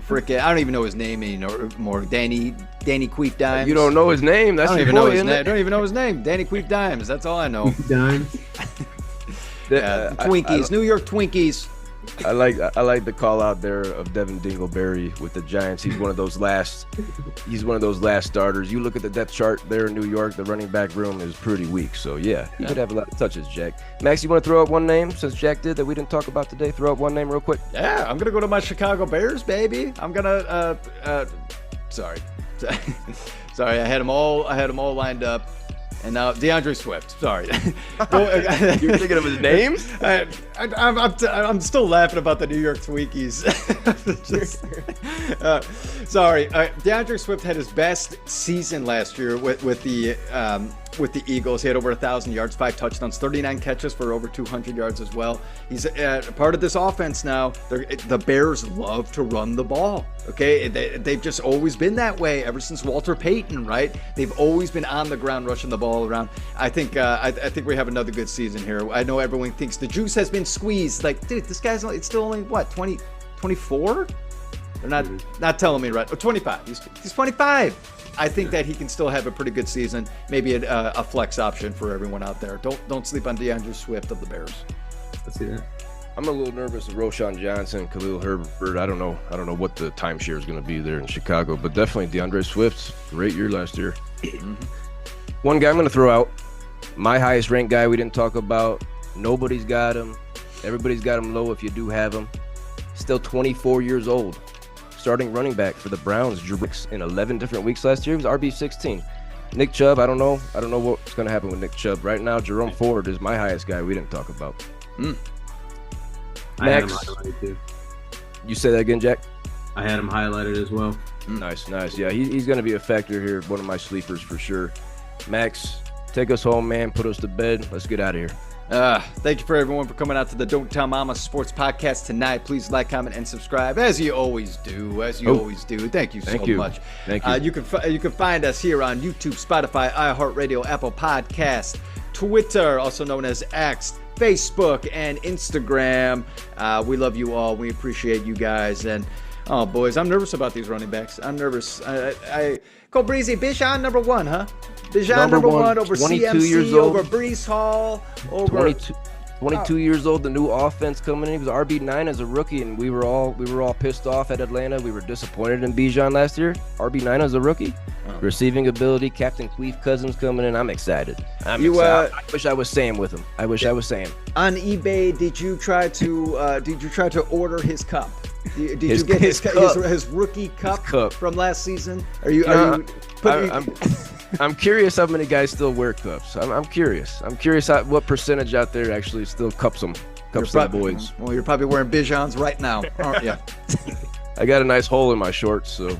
frickin' I don't even know his name anymore. Danny Queef Dimes. You don't know his name? That's I don't your even know boy, his isn't name. I it? don't even know his name. Danny Queef Dimes. That's all I know. Dimes. Twinkies, New York Twinkies. I like the call out there of Devin Dingleberry with the Giants. He's one of those last starters. You look at the depth chart there in New York, the running back room is pretty weak. So he could have a lot of touches, Jack. Max, you want to throw out one name since Jack did that we didn't talk about today? Throw out one name real quick. Yeah, I'm gonna go to my Chicago Bears, baby. I'm gonna sorry. Sorry, I had them all lined up. And now DeAndre Swift. Sorry. You're thinking of his name? I'm still laughing about the New York Twinkies. Sorry. DeAndre Swift had his best season last year with the Eagles. He had over 1,000 yards, 5 touchdowns, 39 catches for over 200 yards as well. He's part of this offense now. The Bears love to run the ball. Okay, they've just always been that way ever since Walter Payton, right? They've always been on the ground, rushing the ball around. I think we have another good season here. I know everyone thinks the juice has been squeezed. Like, dude, this guy's it's still only what 24? They're not telling me right. 25. He's 25. I think that he can still have a pretty good season. Maybe a flex option for everyone out there. Don't sleep on DeAndre Swift of the Bears. Let's see that. I'm a little nervous of Roshan Johnson, Khalil Herbert. I don't know what the timeshare is going to be there in Chicago, but definitely DeAndre Swift. Great year last year. One guy I'm going to throw out, my highest ranked guy we didn't talk about. Nobody's got him. Everybody's got him low if you do have him. Still 24 years old. Starting running back for the Browns, in 11 different weeks last year. He was RB16. Nick Chubb, I don't know what's going to happen with Nick Chubb. Right now, Jerome Ford is my highest guy we didn't talk about. I had him Max, highlighted too. you say that again, Jack? I had him highlighted as well. Nice. Yeah, he's going to be a factor here. One of my sleepers for sure. Max, take us home, man. Put us to bed. Let's get out of here. Thank you for everyone for coming out to the Don't Tell Mama Sports Podcast tonight. Please like, comment, and subscribe as you always do. Thank you so much. Thank you. You can find us here on YouTube, Spotify, iHeartRadio, Apple Podcasts, Twitter, also known as X, Facebook, and Instagram. We love you all. We appreciate you guys. And oh, boys, I'm nervous about these running backs. I'm nervous. I go Breezy. Bijan number 1, huh? Bijan number one over 22 CMC, years old. over Brees Hall, over 22 years old. The new offense coming in. He was RB9 as a rookie, and we were all pissed off at Atlanta. We were disappointed in Bijan last year. RB9 as a rookie. Receiving ability, Captain Queef Cousins coming in. I'm excited. I wish I was Sam with him. I wish I was Sam. On eBay, did you try to order his cup? Did His you get cup. his rookie cup cup. from last season? I'm curious how many guys still wear cups. I'm curious. I'm curious what percentage out there actually still cups them. Cups the boys. Well, you're probably wearing Bijans right now, aren't you? I got a nice hole in my shorts, so.